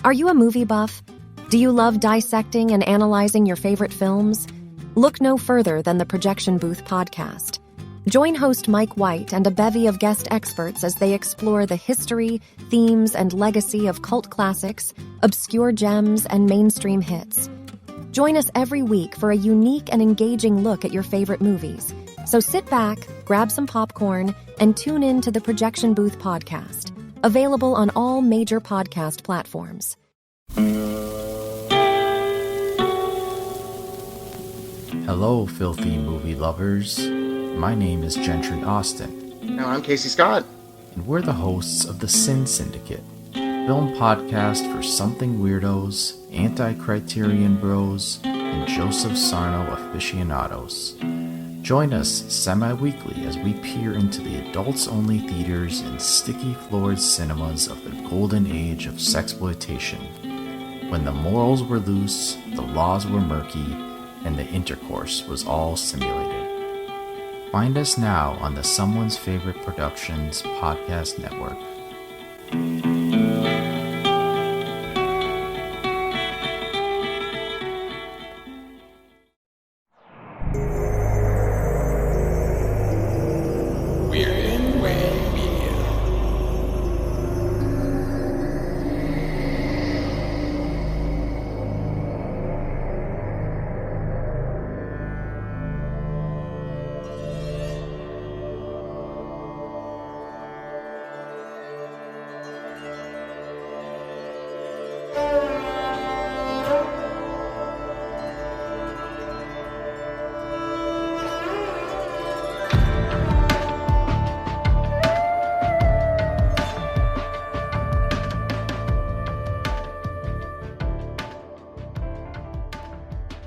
Are you a movie buff? Do you love dissecting and analyzing your favorite films? Look no further than the Projection Booth podcast. Join host Mike White and a bevy of guest experts as they explore the history, themes, and legacy of cult classics, obscure gems, and mainstream hits. Join us every week for a unique and engaging look at your favorite movies. So sit back, grab some popcorn, and tune in to the Projection Booth podcast, available on all major podcast platforms. Hello, filthy movie lovers. My name is Gentry Austin. And I'm Casey Scott. And we're the hosts of the Sin Syndicate, film podcast for something weirdos, anti-criterion bros, and Joseph Sarno aficionados. Join us semi-weekly as we peer into the adults-only theaters and sticky-floored cinemas of the golden age of sexploitation, when the morals were loose, the laws were murky, and the intercourse was all simulated. Find us now on the Someone's Favorite Productions podcast network.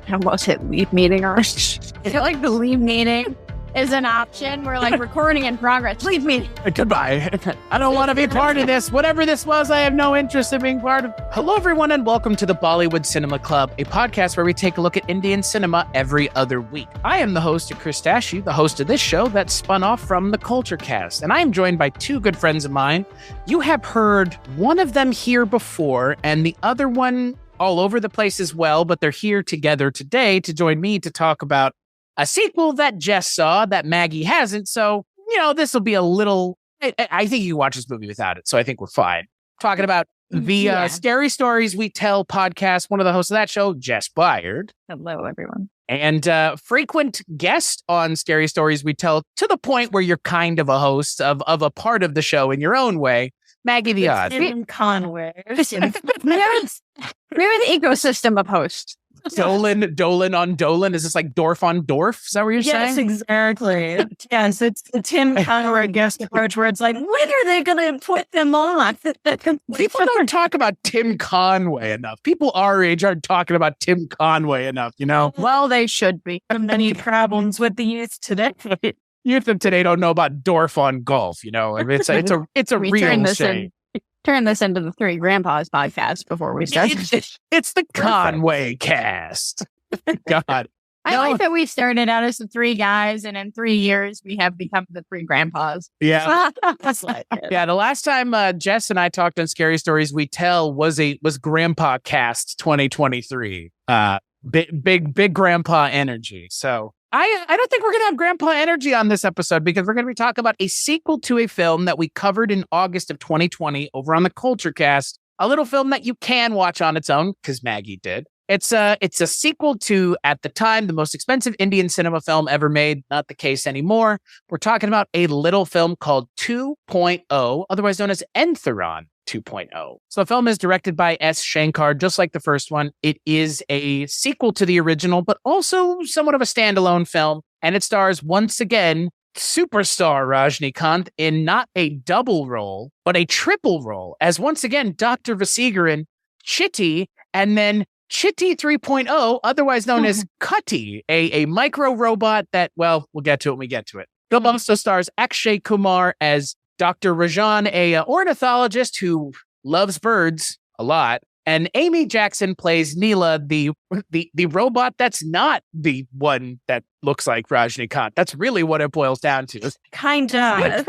I almost hit leave meeting. I feel like the leave meeting is an option. We're like recording in progress. Leave meeting. Goodbye. I don't want to be part of this. Whatever this was, I have no interest in being part of. Hello, everyone, and welcome to the Bollywood Cinema Club, a podcast where we take a look at Indian cinema every other week. I am the host, Chris Dashi, the host of this show that spun off from the Culture Cast, and I am joined by two good friends of mine. You have heard one of them here before, and the other one all over the place as well, but they're here together today to join me to talk about a sequel that Jess saw that Maggie hasn't. So, this will be a little, I think you can watch this movie without it. So I think we're fine. Talking about the Scary Stories We Tell podcast, one of the hosts of that show, Jess Byard. Hello, everyone. And frequent guest on Scary Stories We Tell, to the point where you're kind of a host of a part of the show in your own way, Maggie the Odd. Tim Conway. We're an ecosystem of hosts. Dolan on Dolan. Is this like Dorf on Dorf? Is that what you're saying? Yes, exactly. Yes, it's the Tim Conway guest approach where it's like, when are they going to put them on? People don't talk about Tim Conway enough. People our age aren't talking about Tim Conway enough, Well, they should be. Many problems with the youth today. Youth of today don't know about Dorf on Golf, I mean, it's a real shame. Turn this into the Three Grandpas podcast before we start. It's the Conway cast. God. I like that we started out as the three guys, and in 3 years, we have become the Three Grandpas. Yeah. Yeah, the last time Jess and I talked on Scary Stories We Tell was Grandpa Cast 2023. Big Grandpa energy. So I don't think we're going to have grandpa energy on this episode because we're going to be talking about a sequel to a film that we covered in August of 2020 over on the Culture Cast. A little film that you can watch on its own because Maggie did. It's a sequel to, at the time, the most expensive Indian cinema film ever made. Not the case anymore. We're talking about a little film called 2.0, otherwise known as Enthuron 2.0. So the film is directed by S. Shankar, just like the first one. It is a sequel to the original, but also somewhat of a standalone film. And it stars, once again, superstar Rajnikant in not a double role, but a triple role, as once again, Dr. Vasigaran, Chitty, and then Chitty 3.0, otherwise known as Cutty, a micro robot that, well, we'll get to it when we get to it. Film also stars Akshay Kumar as Dr. Rajan, a ornithologist who loves birds a lot, and Amy Jackson plays Neela, the robot that's not the one that looks like Rajnikant. That's really what it boils down to. Kind of.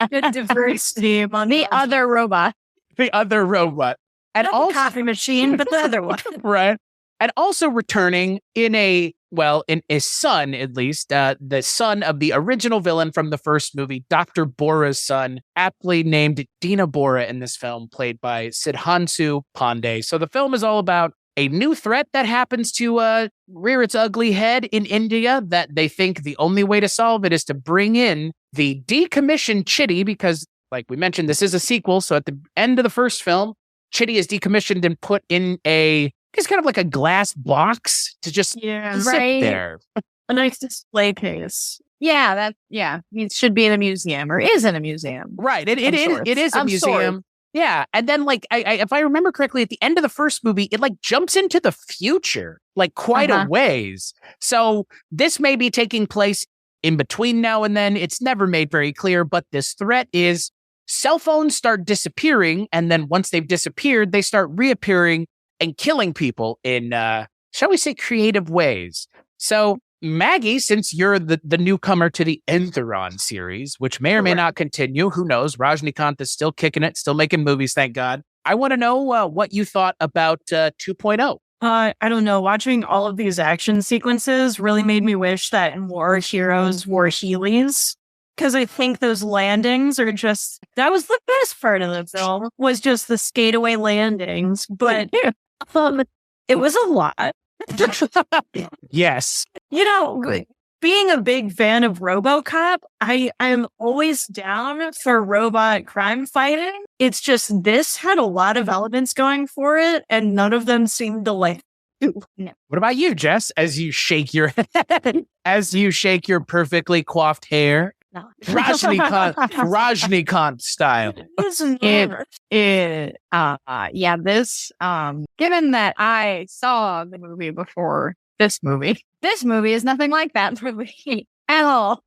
Good diversity among the other robot. The other robot. And Not also the coffee machine, but the other one. right. And also returning in a son, at least, the son of the original villain from the first movie, Dr. Bora's son, aptly named Dina Bora in this film, played by Sidhansu Pandey. So the film is all about a new threat that happens to rear its ugly head in India, that they think the only way to solve it is to bring in the decommissioned Chitty, because, like we mentioned, this is a sequel. So at the end of the first film, Chitty is decommissioned and put in it's kind of like a glass box to just sit there. A nice display case. Yeah, it should be in a museum or is in a museum. Right. It is a museum. Yeah. And then if I remember correctly, at the end of the first movie, it jumps into the future, quite a ways. So this may be taking place in between now and then. It's never made very clear, but this threat is cell phones start disappearing. And then once they've disappeared, they start reappearing and killing people in, shall we say, creative ways. So, Maggie, since you're the newcomer to the Entheron series, which may or may not continue, who knows? Rajnikant is still kicking it, still making movies, thank God. I want to know what you thought about 2.0. I don't know. Watching all of these action sequences really made me wish that more heroes wore Heelys. Because I think those landings are that was the best part of the film, was just the skateaway landings. But it was a lot. Yes. Being a big fan of RoboCop, I'm always down for robot crime fighting. It's just this had a lot of elements going for it, and none of them seemed to No. What about you, Jess? As you shake your perfectly coiffed hair. No. Rajnikant style. This, given that I saw the movie before this movie is nothing like that movie at all.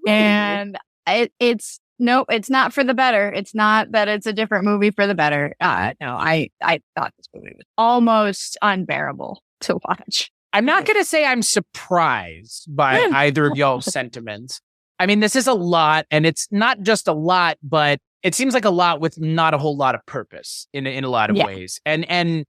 And it's not for the better. It's not that it's a different movie for the better. No, I thought this movie was almost unbearable to watch. I'm not going to say I'm surprised by either of y'all's sentiments. I mean, this is a lot, and it's not just a lot, but it seems like a lot with not a whole lot of purpose in a lot of ways. And I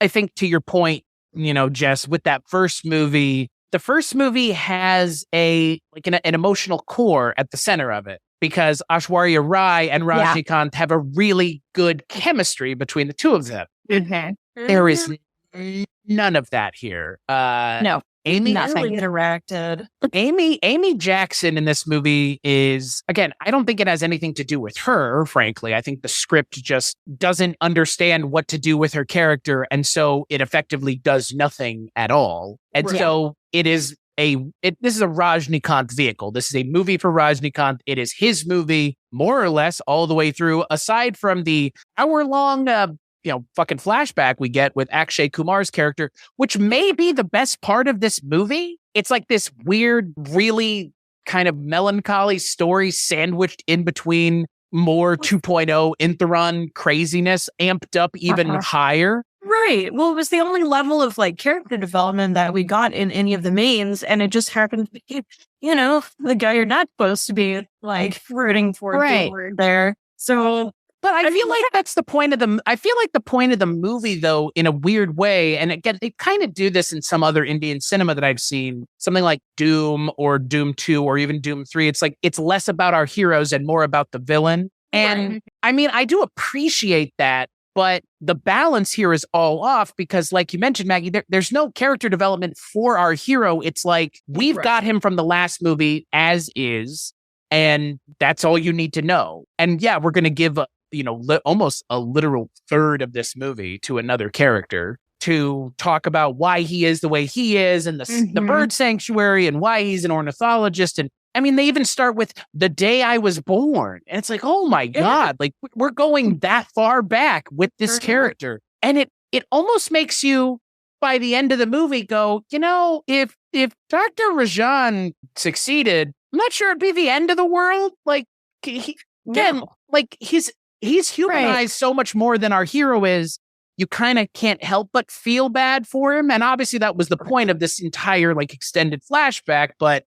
think to your point, Jess, with that first movie, the first movie has an emotional core at the center of it, because Aishwarya Rai and Rajnikant have a really good chemistry between the two of them. Mm-hmm. There is none of that here. No. Amy interacted. Amy Jackson in this movie is, again, I don't think it has anything to do with her, frankly. I think the script just doesn't understand what to do with her character, and so it effectively does nothing at all. And so this is a Rajnikant vehicle. This is a movie for Rajnikant. It is his movie, more or less, all the way through, aside from the hour-long fucking flashback we get with Akshay Kumar's character, which may be the best part of this movie. It's like this weird, really kind of melancholy story sandwiched in between more 2.0 Entheron craziness, amped up even higher. Right. Well, it was the only level of character development that we got in any of the mains, and it just happened to be, the guy you're not supposed to be rooting for there. So. But I feel like that's the point of the movie, though, in a weird way. And again, they kind of do this in some other Indian cinema that I've seen, something like Doom or Doom 2 or even Doom 3. It's it's less about our heroes and more about the villain. And I mean, I do appreciate that, but the balance here is all off because, like you mentioned, Maggie, there's no character development for our hero. It's we've got him from the last movie as is, and that's all you need to know. And yeah, we're going to give almost a literal third of this movie to another character to talk about why he is the way he is, and the bird sanctuary, and why he's an ornithologist. And I mean, they even start with the day I was born. And it's oh my God, we're going that far back with this character. And it almost makes you, by the end of the movie, go, if Dr. Rajan succeeded, I'm not sure it'd be the end of the world. He's humanized so much more than our hero is. You kind of can't help but feel bad for him. And obviously that was the point of this entire extended flashback. But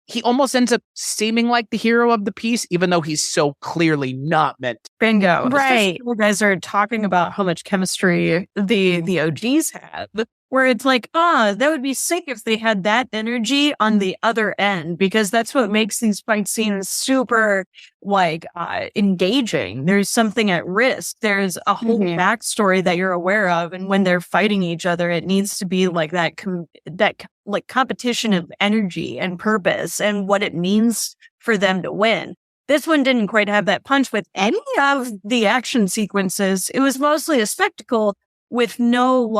he almost ends up seeming like the hero of the piece, even though he's so clearly not meant to. Bingo. Right. You guys are talking about how much chemistry the OGs had, where it's like, that would be sick if they had that energy on the other end, because that's what makes these fight scenes super engaging. There's something at risk. There's a whole backstory that you're aware of. And when they're fighting each other, it needs to be like that competition of energy and purpose and what it means for them to win. This one didn't quite have that punch with any of the action sequences. It was mostly a spectacle with no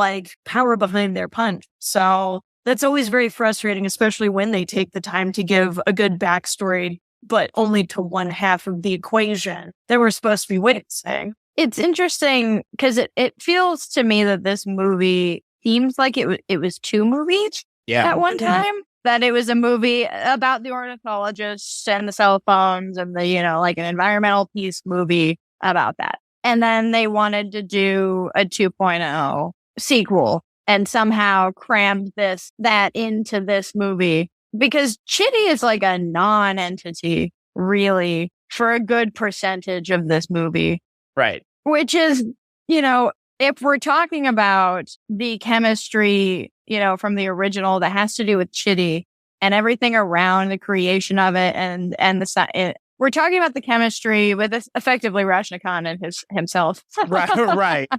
power behind their punch. So that's always very frustrating, especially when they take the time to give a good backstory, but only to one half of the equation that we're supposed to be witnessing. It's interesting because it feels to me that this movie seems like it was two movies at one time. That it was a movie about the ornithologists and the cell phones and the, an environmental peace movie about that. And then they wanted to do a 2.0 sequel and somehow crammed that into this movie because Chitty is like a non-entity, really, for a good percentage of this movie. Right. Which is, if we're talking about the chemistry, from the original that has to do with Chitty and everything around the creation of it and we're talking about the chemistry with effectively Rajnikant and himself. Right. But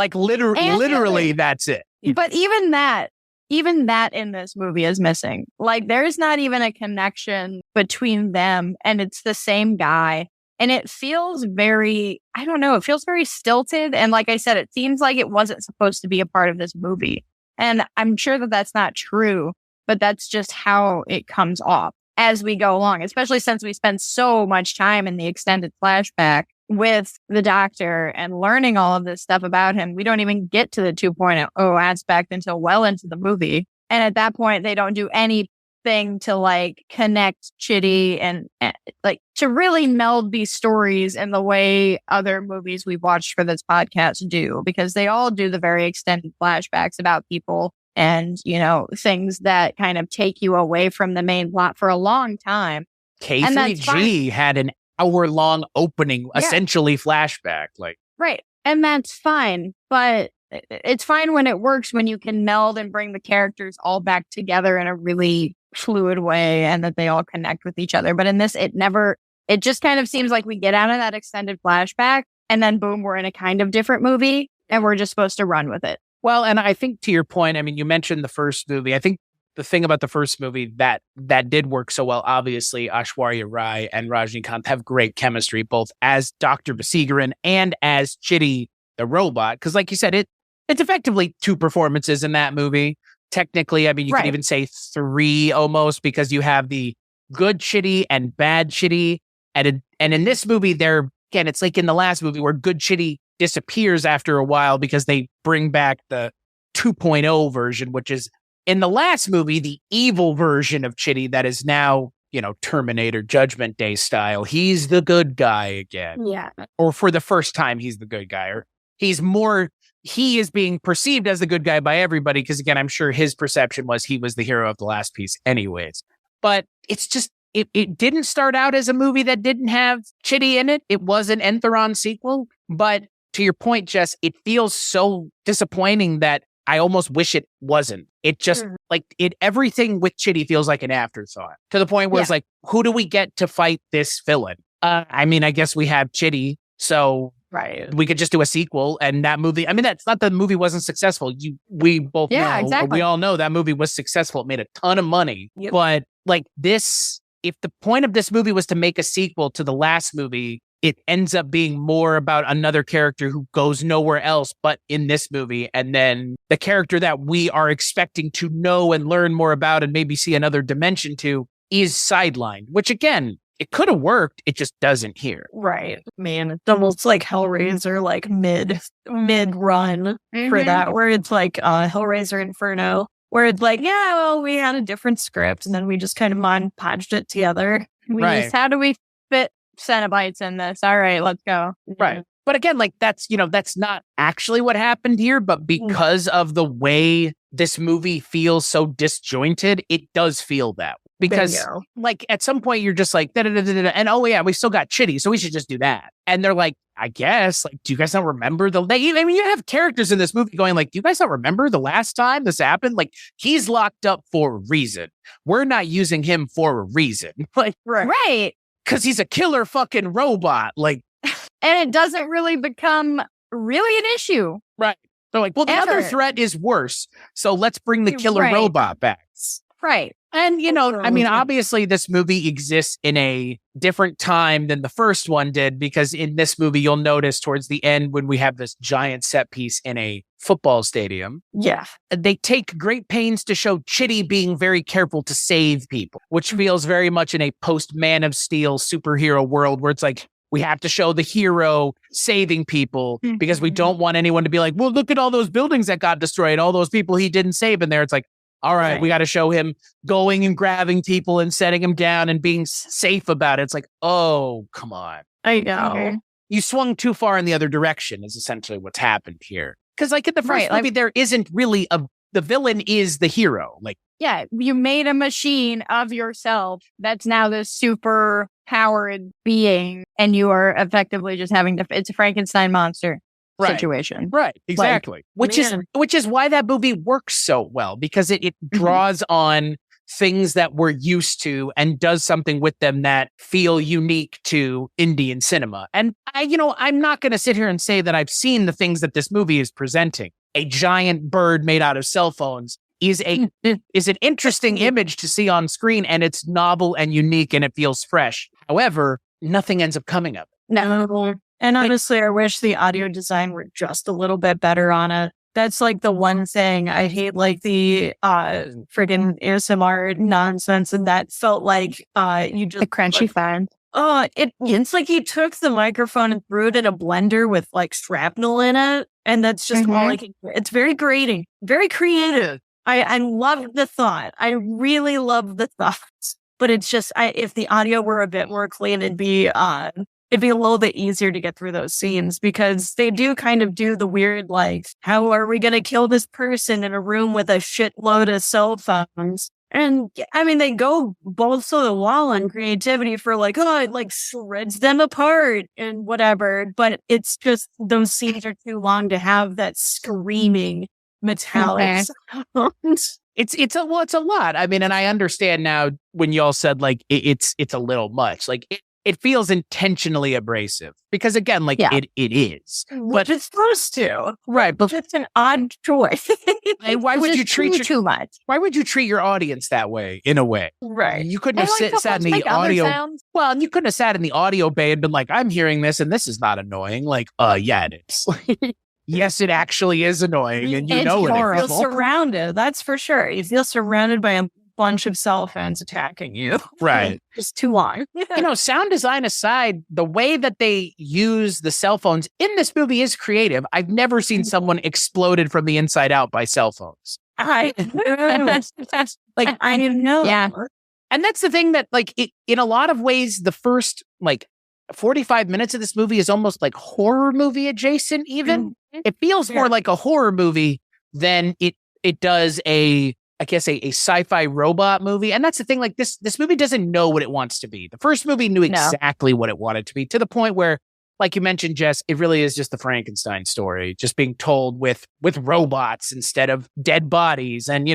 literally that's it. But even that in this movie is missing. There's not even a connection between them and it's the same guy. And it feels very, I don't know, it feels very stilted. And like I said, it seems like it wasn't supposed to be a part of this movie. And I'm sure that that's not true, but that's just how it comes off as we go along, especially since we spend so much time in the extended flashback with the doctor and learning all of this stuff about him. We don't even get to the 2.0 aspect until well into the movie. And at that point, they don't do anything to connect Chitty and to really meld these stories in the way other movies we've watched for this podcast do, because they all do the very extended flashbacks about people and, things that kind of take you away from the main plot for a long time. K3G had an hour-long opening, essentially flashback. Right. And that's fine. But it's fine when it works, when you can meld and bring the characters all back together in a really fluid way and that they all connect with each other. But in this, it just kind of seems like we get out of that extended flashback and then boom, we're in a kind of different movie and we're just supposed to run with it. Well, and I think to your point, you mentioned the first movie. I think the thing about the first movie that did work so well, obviously, Aishwarya Rai and Rajnikant have great chemistry, both as Dr. Basigaran and as Chitty the robot. Because like you said, it's effectively two performances in that movie. Technically, you could even say three almost, because you have the good Chitty and bad Chitty. And in this movie, it's like in the last movie where good Chitty disappears after a while because they bring back the 2.0 version, which is in the last movie, the evil version of Chitty that is now, Terminator Judgment Day style. He's the good guy again. Yeah. Or for the first time, he's the good guy. Or he is being perceived as the good guy by everybody because, again, I'm sure his perception was he was the hero of the last piece anyways. But it's just, it didn't start out as a movie that didn't have Chitty in it. It was an Entheron sequel. But to your point, Jess, it feels so disappointing that I almost wish it wasn't. It just, everything with Chitty feels like an afterthought to the point where it's like, who do we get to fight this villain? I guess we have Chitty, so... Right. We could just do a sequel and that movie. That's not that the movie wasn't successful. We both know. Exactly. We all know that movie was successful. It made a ton of money. Yep. But this, if the point of this movie was to make a sequel to the last movie, it ends up being more about another character who goes nowhere else but in this movie. And then the character that we are expecting to know and learn more about and maybe see another dimension to is sidelined, which again, it could have worked. It just doesn't here. Right. Man, it's almost like Hellraiser, mid run for that, where it's like Hellraiser Inferno, where it's like, we had a different script and then we just kind of podged it together. How do we fit Cenobites in this? All right, let's go. Right. But again, that's not actually what happened here, but because of the way this movie feels so disjointed, it does feel that. Because like at some point you're just like, da-da-da-da-da, and oh yeah, we still got Chitty, so we should just do that. And they're like, I guess, like, do you guys not remember you have characters in this movie going like, do you guys not remember the last time this happened? Like, he's locked up for a reason. We're not using him for a reason. Like, right. Because he's a killer fucking robot. Like, and it doesn't really become really an issue. Right. They're like, well, the other threat is worse. So let's bring the killer robot back. Right. And, I mean, obviously this movie exists in a different time than the first one did, because in this movie, you'll notice towards the end when we have this giant set piece in a football stadium. Yeah. They take great pains to show Chitty being very careful to save people, which feels very much in a post-Man of Steel superhero world where it's like, we have to show the hero saving people because we don't want anyone to be like, well, look at all those buildings that got destroyed, all those people he didn't save in there. It's like, all right, we got to show him going and grabbing people and setting them down and being safe about it. It's like, oh, come on. I know. You swung too far in the other direction is essentially what's happened here. Because like in the first movie, there isn't really the villain is the hero. Like, yeah, you made a machine of yourself that's now this super powered being, and you are effectively just having to, it's a Frankenstein monster. Situation. Right. Exactly. Which is why that movie works so well, because it draws on things that we're used to and does something with them that feel unique to Indian cinema. And I'm not going to sit here and say that I've seen the things that this movie is presenting. A giant bird made out of cell phones is an interesting image to see on screen, and it's novel and unique and it feels fresh. However, nothing ends up coming of it. No. And honestly, I wish the audio design were just a little bit better on it. That's like the one thing I hate, like the friggin' ASMR nonsense. And that felt like you just... The crunchy fun. Oh, it's like he took the microphone and threw it in a blender with like shrapnel in it. And that's just all like, it's very grating, very creative. I love the thought. I really love the thoughts. But it's just, if the audio were a bit more clean, it'd be a little bit easier to get through those scenes, because they do kind of do the weird, like, how are we going to kill this person in a room with a shitload of cell phones? And I mean, they go balls to the wall on creativity for like, oh, it like shreds them apart and whatever. But it's just, those scenes are too long to have that screaming metallic sound. It's a lot. I mean, and I understand now when y'all said like, it's a little much, like it feels intentionally abrasive, because again, like it is, but it's supposed to, right? But it's an odd choice. Why would you treat too much? Why would you treat your audience that way? In a way, right? You couldn't have sat in the audio. Well, and you couldn't have sat in the audio bay and been like, "I'm hearing this, and this is not annoying." Like, yeah, it is. Yes, it actually is annoying, and it's horrible. You feel surrounded. That's for sure. You feel surrounded by a bunch of cell phones attacking you. Right. Just too long. Sound design aside, the way that they use the cell phones in this movie is creative. I've never seen someone exploded from the inside out by cell phones. I didn't know. Yeah. And that's the thing that, like, in a lot of ways, the first, like, 45 minutes of this movie is almost like horror movie adjacent, even. It feels more like a horror movie than it does a sci-fi robot movie. And that's the thing, like this movie doesn't know what it wants to be. The first movie knew exactly what it wanted to be, to the point where, like you mentioned, Jess, it really is just the Frankenstein story, just being told with robots instead of dead bodies. And,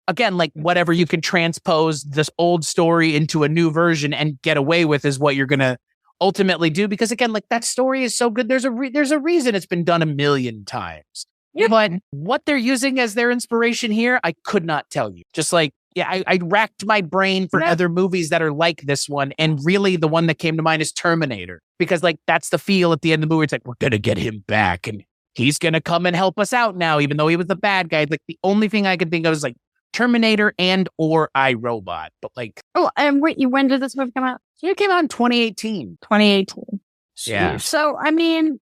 again, like whatever you can transpose this old story into a new version and get away with is what you're going to ultimately do. Because again, like that story is so good. There's a reason it's been done a million times. Yeah. But what they're using as their inspiration here, I could not tell you. Just like, I racked my brain for other movies that are like this one. And really the one that came to mind is Terminator. Because like, that's the feel at the end of the movie. It's like, we're going to get him back and he's going to come and help us out now, even though he was the bad guy. Like the only thing I could think of is like Terminator and or iRobot. But like... Oh, and when did this movie come out? It came out in 2018. 2018. Yeah. So, I mean,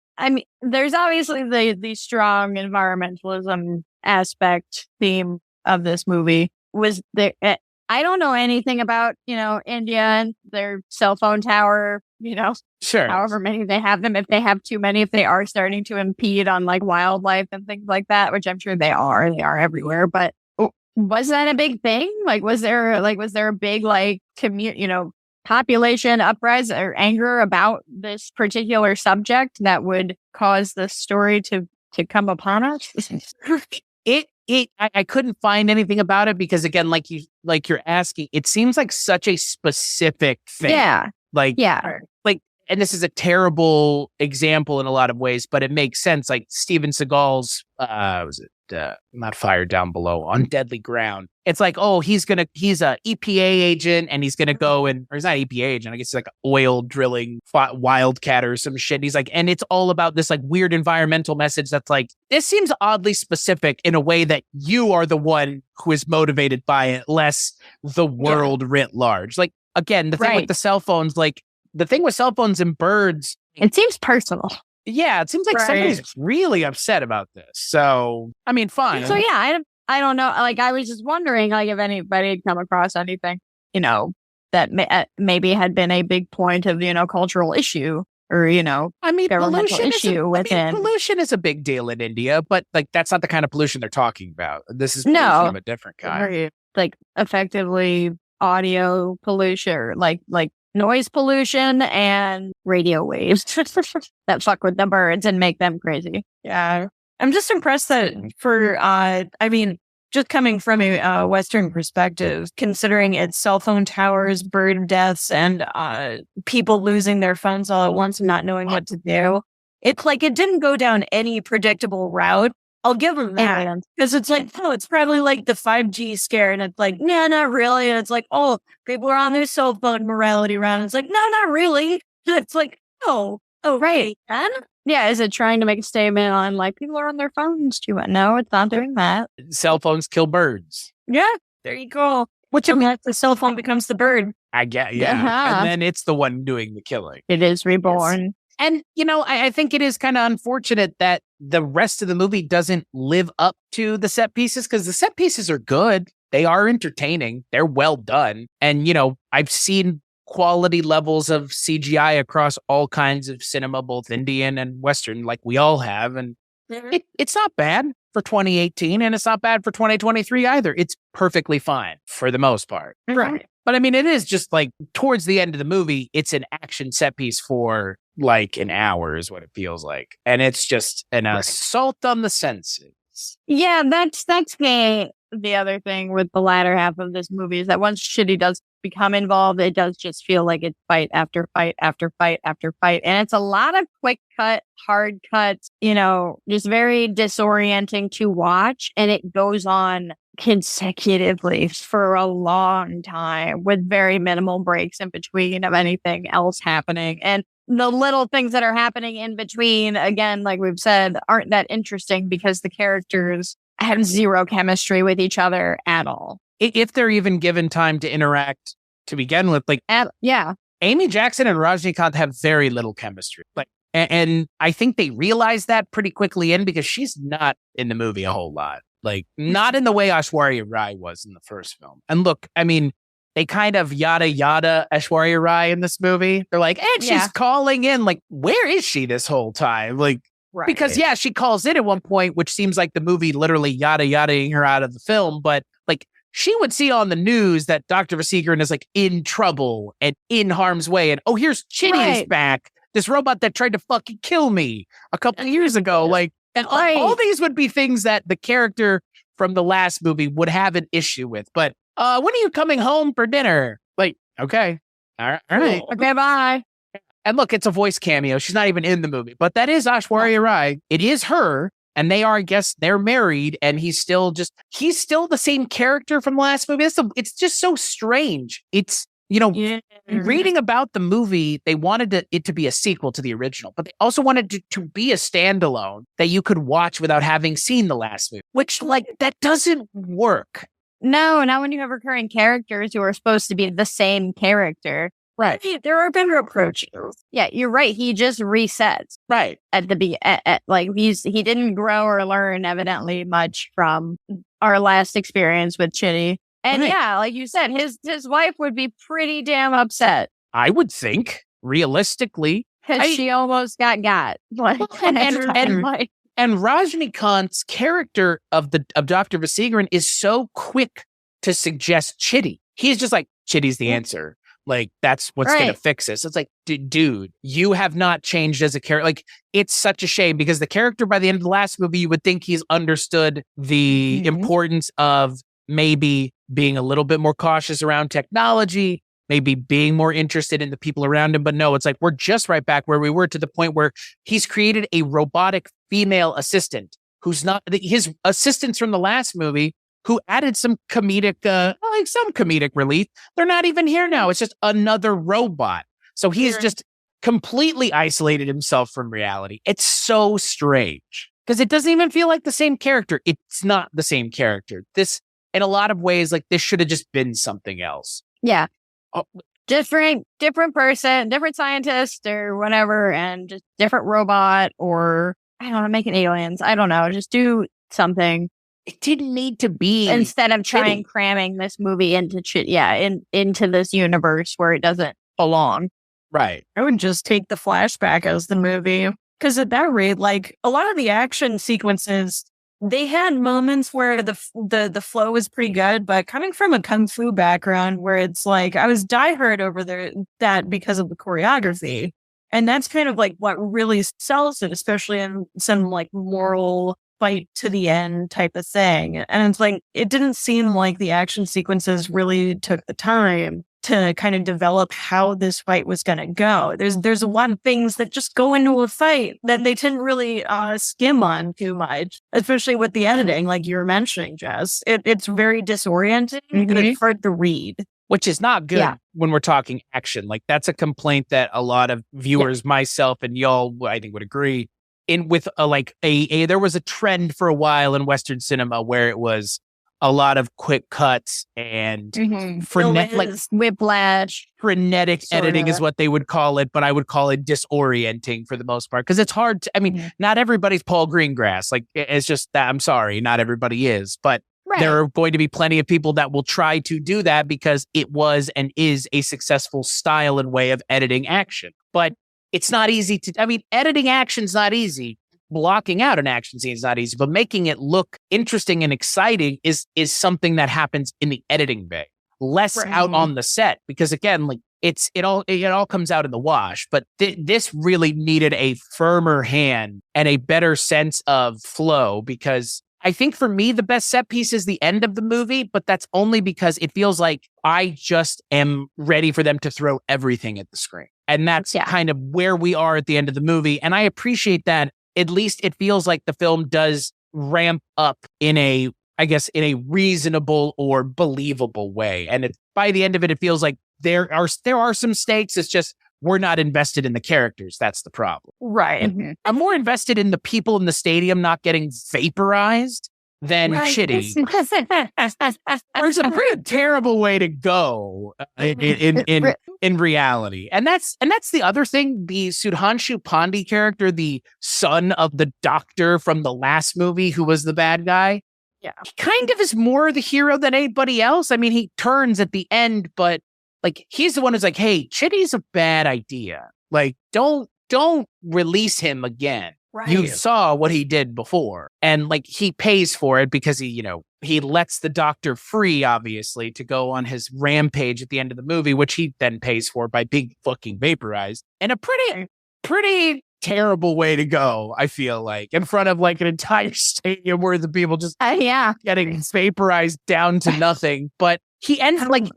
there's obviously the strong environmentalism aspect theme of this movie. Was there? I don't know anything about India and their cell phone tower Sure. however many they have them, if they have too many, if they are starting to impede on like wildlife and things like that, which I'm sure they are everywhere. But was that a big thing? Like, was there a big like population uprising or anger about this particular subject that would cause this story to come upon us? I couldn't find anything about it because again, like you're asking, it seems like such a specific thing. Yeah. Like, Yeah. like, and this is a terrible example in a lot of ways, but it makes sense. Like Steven Seagal's, not Fire Down Below, On Deadly Ground. It's like, oh, he's a EPA agent and he's gonna go or he's not an EPA agent. I guess he's like an oil drilling wildcat or some shit. He's like, and it's all about this like weird environmental message that's like, this seems oddly specific in a way that you are the one who is motivated by it, less the world writ large. Like, again, the thing with the cell phones, like the thing with cell phones and birds, it seems personal. Yeah, it seems like somebody's really upset about this. So, I mean, fine. So yeah, I don't know. Like, I was just wondering, like, if anybody had come across anything, that maybe had been a big point of, cultural issue or, I mean, governmental issue within. Pollution is a big deal in India, but like that's not the kind of pollution they're talking about. This is pollution of a different kind. Like effectively audio pollution, or like noise pollution and radio waves that fuck with the birds and make them crazy. Yeah. I'm just impressed that just coming from a Western perspective, considering it's cell phone towers, bird deaths, and people losing their phones all at once and not knowing what to do, it's like it didn't go down any predictable route. I'll give them that. Because it's like, it's probably like the 5G scare. And it's like, no, not really. And it's like, oh, people are on their cell phone morality round. It's like, no, not really. And it's like, oh, right. And yeah, is it trying to make a statement on like people are on their phones too much? No, it's not doing that. Cell phones kill birds. Yeah, there you go. Which the cell phone becomes the bird. I get, yeah. And then it's the one doing the killing. It is reborn. Yes. And, I think it is kind of unfortunate that the rest of the movie doesn't live up to the set pieces because the set pieces are good. They are entertaining. They're well done. And, I've seen quality levels of CGI across all kinds of cinema, both Indian and Western, like we all have. And it's not bad for 2018 and it's not bad for 2023 either. It's perfectly fine for the most part. Right. But I mean, it is just like towards the end of the movie, it's an action set piece for like an hour is what it feels like. And it's just an assault on the senses. Yeah, that's the other thing with the latter half of this movie is that once Shitty does become involved, it does just feel like it's fight after fight after fight after fight. And it's a lot of quick cut, hard cuts, just very disorienting to watch. And it goes on consecutively for a long time with very minimal breaks in between of anything else happening. And the little things that are happening in between, again, like we've said, aren't that interesting because the characters have zero chemistry with each other at all. If they're even given time to interact to begin with, Amy Jackson and Rajnikanth have very little chemistry. And I think they realize that pretty quickly because she's not in the movie a whole lot. Like, not in the way Aishwarya Rai was in the first film. And look, I mean, they kind of yada yada Aishwarya Rai in this movie. They're like, and she's calling in. Like, where is she this whole time? Like, because she calls in at one point, which seems like the movie literally yada yadaing her out of the film. But like, she would see on the news that Dr. Vasigaran is like in trouble and in harm's way. And here's Chitty is back. This robot that tried to fucking kill me a couple of years ago. Like, and all these would be things that the character from the last movie would have an issue with. But when are you coming home for dinner? Like, okay. All right. Okay, bye. And look, it's a voice cameo. She's not even in the movie. But that is Aishwarya Rai. It is her. And they are, I guess, they're married. And he's still the same character from the last movie. It's just so strange. It's, reading about the movie, they wanted it to be a sequel to the original, but they also wanted it to be a standalone that you could watch without having seen the last movie, which that doesn't work. No, not when you have recurring characters who are supposed to be the same character. Right. There are better approaches. Yeah, you're right. He just resets. Right. At the he didn't grow or learn evidently much from our last experience with Chitty. And like you said, his wife would be pretty damn upset. I would think. realistically, She almost got. Like, and Rajnikant's character of Dr. Vasigaran is so quick to suggest Chitty. He's just like, Chitty's the answer. Like, that's what's going to fix this. It's like, dude, you have not changed as a character. Like, it's such a shame because the character by the end of the last movie, you would think he's understood the importance of maybe being a little bit more cautious around technology, maybe being more interested in the people around him. But no, it's like, we're just right back where we were, to the point where he's created a robotic female assistant who's not his assistants from the last movie, who added some comedic, some comedic relief. They're not even here now. It's just another robot. So he's just completely isolated himself from reality. It's so strange because it doesn't even feel like the same character. It's not the same character. This, in a lot of ways, like, this should have just been something else. Yeah. Different person, different scientist or whatever, and just different robot, or I don't know, make it aliens. I don't know. Just do something. It didn't need to be, instead of cramming this movie into into this universe where it doesn't belong. Right. I would just take the flashback as the movie, because at that rate, like, a lot of the action sequences, they had moments where the flow was pretty good, but coming from a kung fu background, where it's like I was diehard over that because of the choreography, and that's kind of like what really sells it, especially in some like moral fight to the end type of thing. And it's like, it didn't seem like the action sequences really took the time to kind of develop how this fight was going to go. There's a lot of things that just go into a fight that they didn't really skim on too much, especially with the editing, like you were mentioning, Jess. It's very disorienting and it's hard to read. Which is not good when we're talking action. Like, that's a complaint that a lot of viewers, myself and y'all, I think, would agree. There was a trend for a while in Western cinema where it was a lot of quick cuts and whiplash. Frenetic editing is what they would call it, but I would call it disorienting for the most part, because it's hard to, not everybody's Paul Greengrass. Like, it's just that, I'm sorry, not everybody is, but there are going to be plenty of people that will try to do that because it was and is a successful style and way of editing action. But it's not easy editing action's not easy. Blocking out an action scene is not easy, but making it look interesting and exciting is something that happens in the editing bay, less out on the set, because again, like, it all comes out in the wash. But this really needed a firmer hand and a better sense of flow, because I think for me, the best set piece is the end of the movie, but that's only because it feels like I just am ready for them to throw everything at the screen. And that's kind of where we are at the end of the movie. And I appreciate that. At least it feels like the film does ramp up in a reasonable or believable way. And by the end of it, it feels like there are some stakes. It's just, we're not invested in the characters. That's the problem. Right. I'm more invested in the people in the stadium not getting vaporized than Chitty. There's a pretty terrible way to go in reality. And that's the other thing. The Sudhanshu Pandey character, the son of the doctor from the last movie who was the bad guy, he kind of is more the hero than anybody else. I mean, he turns at the end, but like, he's the one who's like, hey, Chitty's a bad idea. Like, don't release him again. Right. You saw what he did before. And like, he pays for it because he lets the doctor free, obviously, to go on his rampage at the end of the movie, which he then pays for by being fucking vaporized. And a pretty terrible way to go, I feel like, in front of like an entire stadium where the people just getting vaporized down to nothing. But he ends like,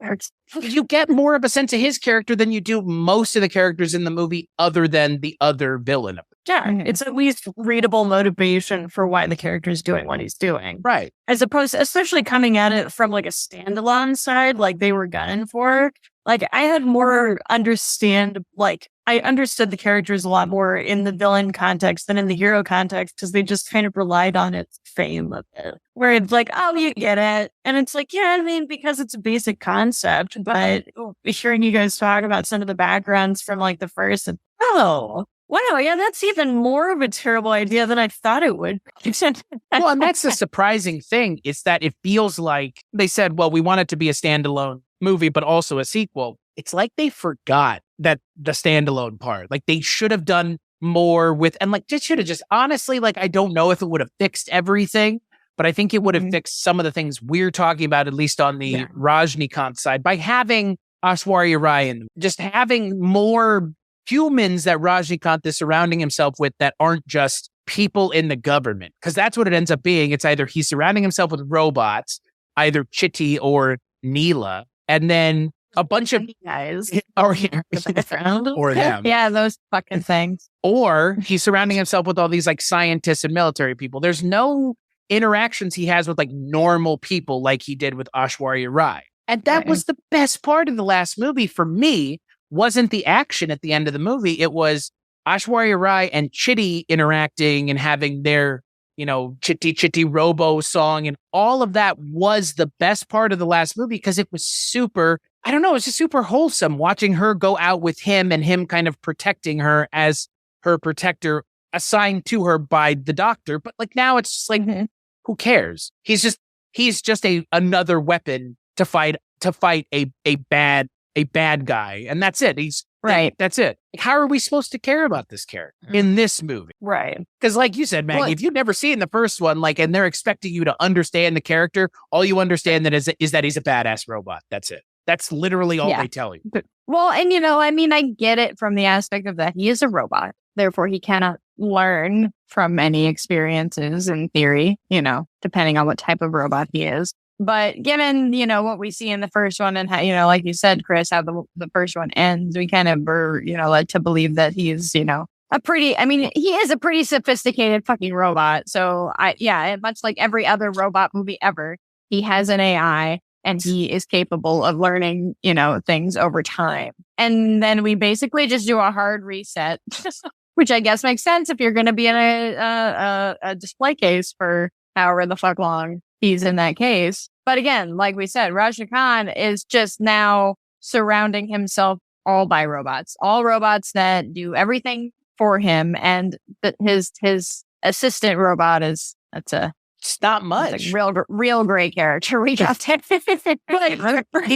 you get more of a sense of his character than you do most of the characters in the movie, other than the other villain. Yeah, it's at least readable motivation for why the character is doing what he's doing. Right. As opposed to, especially coming at it from like a standalone side, like they were gunning for. Like, I had more I understood the characters a lot more in the villain context than in the hero context, because they just kind of relied on its fame a bit. Where it's like, oh, you get it. And it's like, yeah, I mean, because it's a basic concept, but hearing you guys talk about some of the backgrounds from like the first, and, oh, wow, yeah, that's even more of a terrible idea than I thought it would. Well, and that's the surprising thing, is that it feels like they said, well, we want it to be a standalone movie, but also a sequel. it's like they forgot that the standalone part. Like they should have done more with, and like just should have just honestly, like, I don't know if it would have fixed everything, but I think it would have fixed some of the things we're talking about, at least on the Rajnikant side, by having Aishwarya Rai and just having more humans that Rajnikant is surrounding himself with that aren't just people in the government. Because that's what it ends up being. It's either he's surrounding himself with robots, either Chitty or Neela, and then a bunch of guys or them. Yeah, those fucking things. Or he's surrounding himself with all these like scientists and military people. There's no interactions he has with like normal people like he did with Aishwarya Rai. And that was the best part of the last movie for me. Wasn't the action at the end of the movie. It was Aishwarya Rai and Chitty interacting and having their, you know, Chitty Chitty Robo song, and all of that was the best part of the last movie because it was super, I don't know, it's just super wholesome watching her go out with him and him kind of protecting her as her protector assigned to her by the doctor. But like now it's just like, who cares? He's just another weapon to fight a bad guy. And that's it. That's it. Like, how are we supposed to care about this character in this movie? Right. Because like you said, Maggie, if you've never seen the first one, like, and they're expecting you to understand the character, all you understand that is that he's a badass robot. That's it. That's literally all they tell you. Well, and you know, I mean, I get it from the aspect of that he is a robot. Therefore, he cannot learn from any experiences in theory, you know, depending on what type of robot he is. But given, you know, what we see in the first one and how, you know, like you said, Chris, how the first one ends, we kind of were, you know, led to believe that he's, you know, he is a pretty sophisticated fucking robot. So much like every other robot movie ever, he has an AI and he is capable of learning, you know, things over time. And then we basically just do a hard reset, which I guess makes sense if you're going to be in a display case for however the fuck long he's in that case. But again, like we said, Rajnikant is just now surrounding himself all by robots, all robots that do everything for him. And his assistant robot it's not much. A real great character. We got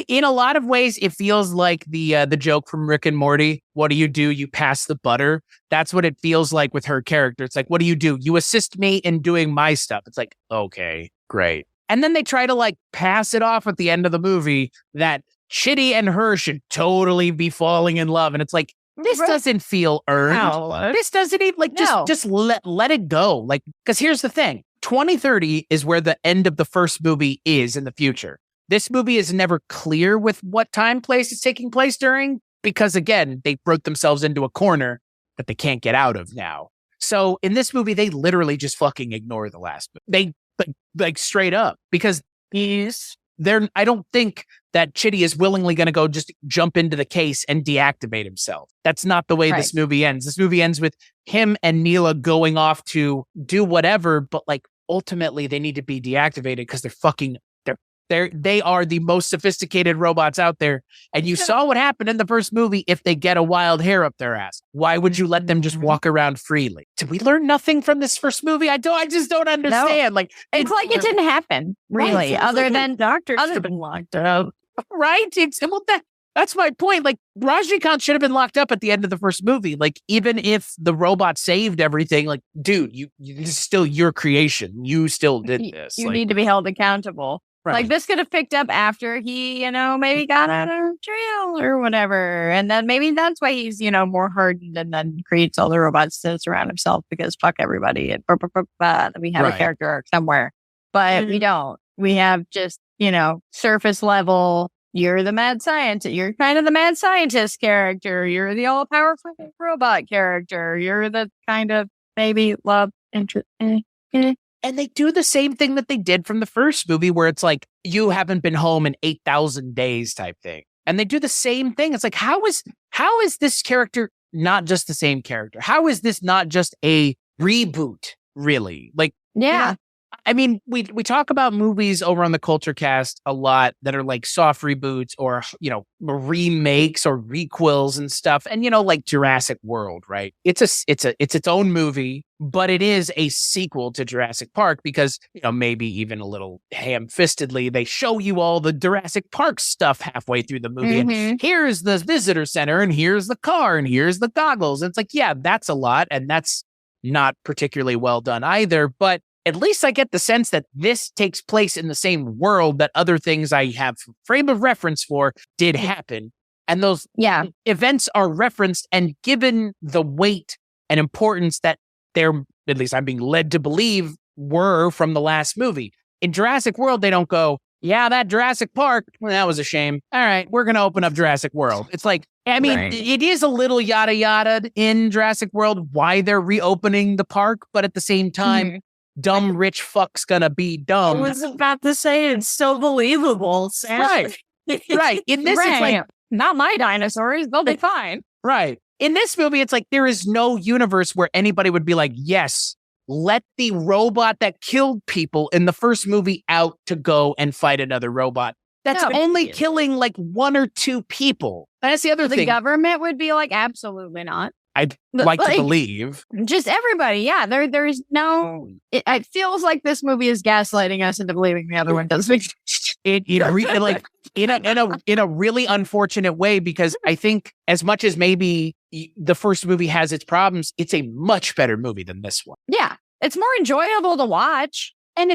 in a lot of ways, it feels like the joke from Rick and Morty. What do? You pass the butter. That's what it feels like with her character. It's like, what do? You assist me in doing my stuff. It's like, okay, great. And then they try to like pass it off at the end of the movie that Chitty and her should totally be falling in love. And it's like, this doesn't feel earned. No. This doesn't even like, just let it go. Like, because here's the thing. 2030 is where the end of the first movie is in the future. This movie is never clear with what time place it's taking place during, because again, they broke themselves into a corner that they can't get out of now. So in this movie, they literally just fucking ignore the last movie. They like straight up, because I don't think that Chitty is willingly going to go just jump into the case and deactivate himself. That's not the way this movie ends. This movie ends with him and Neela going off to do whatever, but like ultimately they need to be deactivated because they are the most sophisticated robots out there. And you saw what happened in the first movie if they get a wild hair up their ass. Why would you let them just walk around freely? Did we learn nothing from this first movie? I just don't understand. No. Like it's like it didn't happen, really, other than doctors should have been locked up. Right? That's my point. Like, Rajnikant should have been locked up at the end of the first movie. Like, even if the robot saved everything, like, dude, this is still your creation. You still did this. You need to be held accountable. Right. Like, this could have picked up after he, you know, maybe got out of jail or whatever. And then maybe that's why he's, you know, more hardened and then creates all the robots to surround himself because fuck everybody. And we have a character arc somewhere. But we don't. We have just, you know, surface level. You're the mad scientist. You're kind of the mad scientist character. You're the all-powerful robot character. You're the kind of maybe love interest. And they do the same thing that they did from the first movie where it's like, you haven't been home in 8,000 days type thing. And they do the same thing. It's like, how is this character not just the same character? How is this not just a reboot, really? Like, yeah. I mean, we talk about movies over on the Culture Cast a lot that are like soft reboots or, remakes or requels and stuff. And, like Jurassic World, right? It's its own movie, but it is a sequel to Jurassic Park because, maybe even a little ham-fistedly, they show you all the Jurassic Park stuff halfway through the movie. And here's the visitor center and here's the car and here's the goggles. And it's like, yeah, that's a lot. And that's not particularly well done either. But at least I get the sense that this takes place in the same world that other things I have frame of reference for did happen. And those events are referenced and given the weight and importance that they're, at least I'm being led to believe, were from the last movie. In Jurassic World, they don't go, yeah, that Jurassic Park, well, that was a shame. All right, we're going to open up Jurassic World. It's like, I mean, It is a little yada yada in Jurassic World why they're reopening the park, but at the same time, dumb rich fuck's gonna be dumb. I was about to say it's so believable, Sam. Right. In this, it's like, not my dinosaurs. They'll be fine. Right. In this movie, it's like there is no universe where anybody would be like, yes, let the robot that killed people in the first movie out to go and fight another robot. That's only killing like 1 or 2 people. That's the other thing. The government would be like, absolutely not. I'd like to believe. Just everybody. Yeah. There's no, it feels like this movie is gaslighting us into believing the other one does. In a really unfortunate way, because I think as much as maybe the first movie has its problems, it's a much better movie than this one. Yeah. It's more enjoyable to watch. And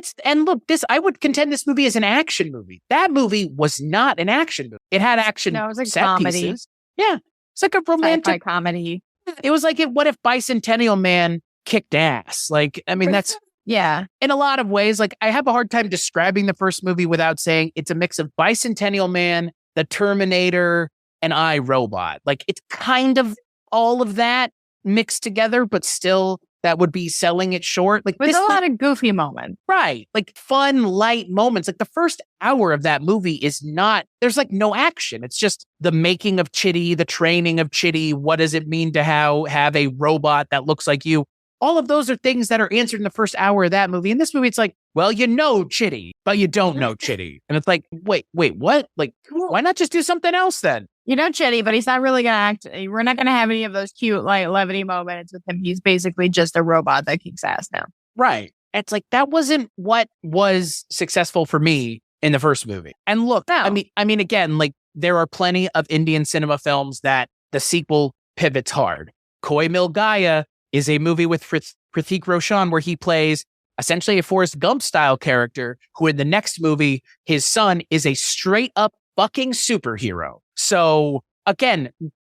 look, I would contend this movie is an action movie. That movie was not an action movie. It had action. No, it was like set comedy. Pieces. Yeah. It's like a romantic sci-fi comedy. It was like, what if Bicentennial Man kicked ass? Like, I mean, that's, in a lot of ways, like I have a hard time describing the first movie without saying it's a mix of Bicentennial Man, The Terminator, and I, Robot. Like it's kind of all of that mixed together, but still that would be selling it short. Like with a lot of goofy moments. Right. Like fun, light moments. Like the first hour of that movie is not, there's like no action. It's just the making of Chitty, the training of Chitty. What does it mean to have a robot that looks like you? All of those are things that are answered in the first hour of that movie. In this movie, it's like, well, you know Chitty, but you don't know Chitty. And it's like, wait, what? Like, why not just do something else then? You know Chitty, but he's not really going to act. We're not going to have any of those cute, like, levity moments with him. He's basically just a robot that kicks ass now. Right. It's like, that wasn't what was successful for me in the first movie. And look, I mean, again, like, there are plenty of Indian cinema films that the sequel pivots hard. Koi Mil Gaya is a movie with Hrithik Roshan where he plays essentially a Forrest Gump style character who in the next movie, his son is a straight up fucking superhero. So again,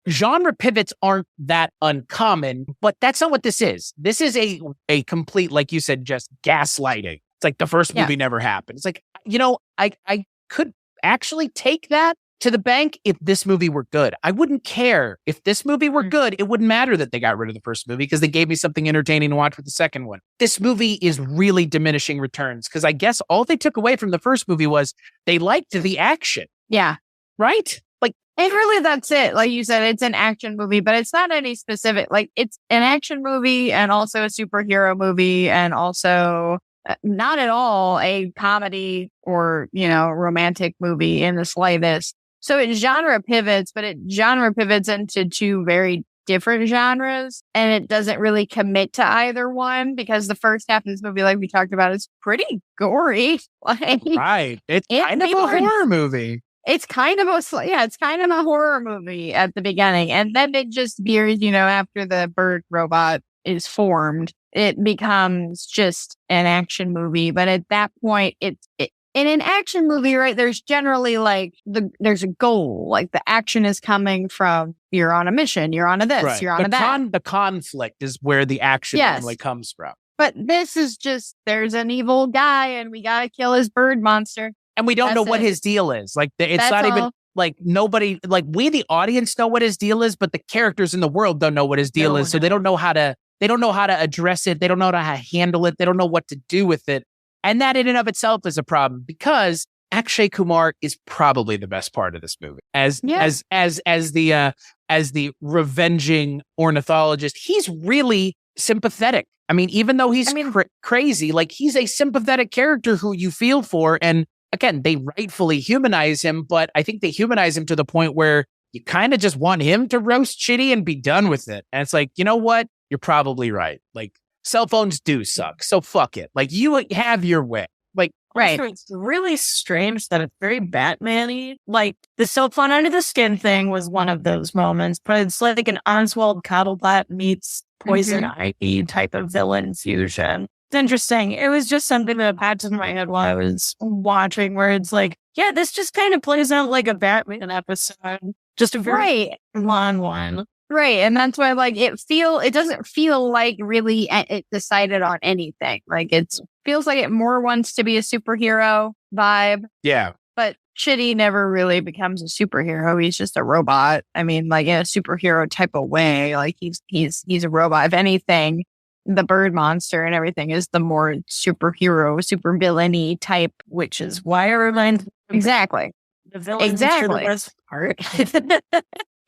genre pivots aren't that uncommon, but that's not what this is. This is a complete, like you said, just gaslighting. It's like the first movie never happened. It's like, I could actually take that to the bank if this movie were good. I wouldn't care. If this movie were good, it wouldn't matter that they got rid of the first movie because they gave me something entertaining to watch with the second one. This movie is really diminishing returns because I guess all they took away from the first movie was they liked the action. Yeah. Right? Like, and really that's it. Like you said, it's an action movie, but it's not any specific, like it's an action movie and also a superhero movie and also not at all a comedy or, romantic movie in the slightest. So it genre pivots, but it genre pivots into 2 very different genres. And it doesn't really commit to either one because the first half of this movie, like we talked about, is pretty gory. Right. It's kind of a horror movie. It's kind of a horror movie at the beginning. And then it just veers, after the bird robot is formed, it becomes just an action movie. But at that point, in an action movie, right, there's generally like there's a goal, like the action is coming from you're on a mission, you're on a this, right. You're on a that. The conflict is where the action normally comes from. But this is just, there's an evil guy and we got to kill his bird monster. And we don't know what his deal is. Like, it's not even like nobody, like we, the audience know what his deal is, but the characters in the world don't know what his deal is. So they don't know how to address it. They don't know how to handle it. They don't know what to do with it. And that in and of itself is a problem because Akshay Kumar is probably the best part of this movie. As the revenging ornithologist, he's really sympathetic I mean, even though he's crazy, like he's a sympathetic character who you feel for. And again, they rightfully humanize him, but I think they humanize him to the point where you kind of just want him to roast shitty and be done with it. And it's like, you know what? You're probably right. Like cell phones do suck. So fuck it. Like you have your way. Like, right. Also, it's really strange that it's very Batman-y. Like the cell phone under the skin thing was one of those moments, but it's like an Oswald Cobblepot meets Poison Ivy type of villain fusion. It's interesting. It was just something that popped into my head while I was watching, where it's like, yeah, this just kind of plays out like a Batman episode. Just a very long one. Right. And that's why like it doesn't feel like really it decided on anything. Like it feels like it more wants to be a superhero vibe. Yeah. But Shitty never really becomes a superhero. He's just a robot. I mean, like in a superhero type of way. Like he's a robot. If anything, the bird monster and everything is the more superhero, super villainy type, which is why it reminds me exactly. The villains are the best part.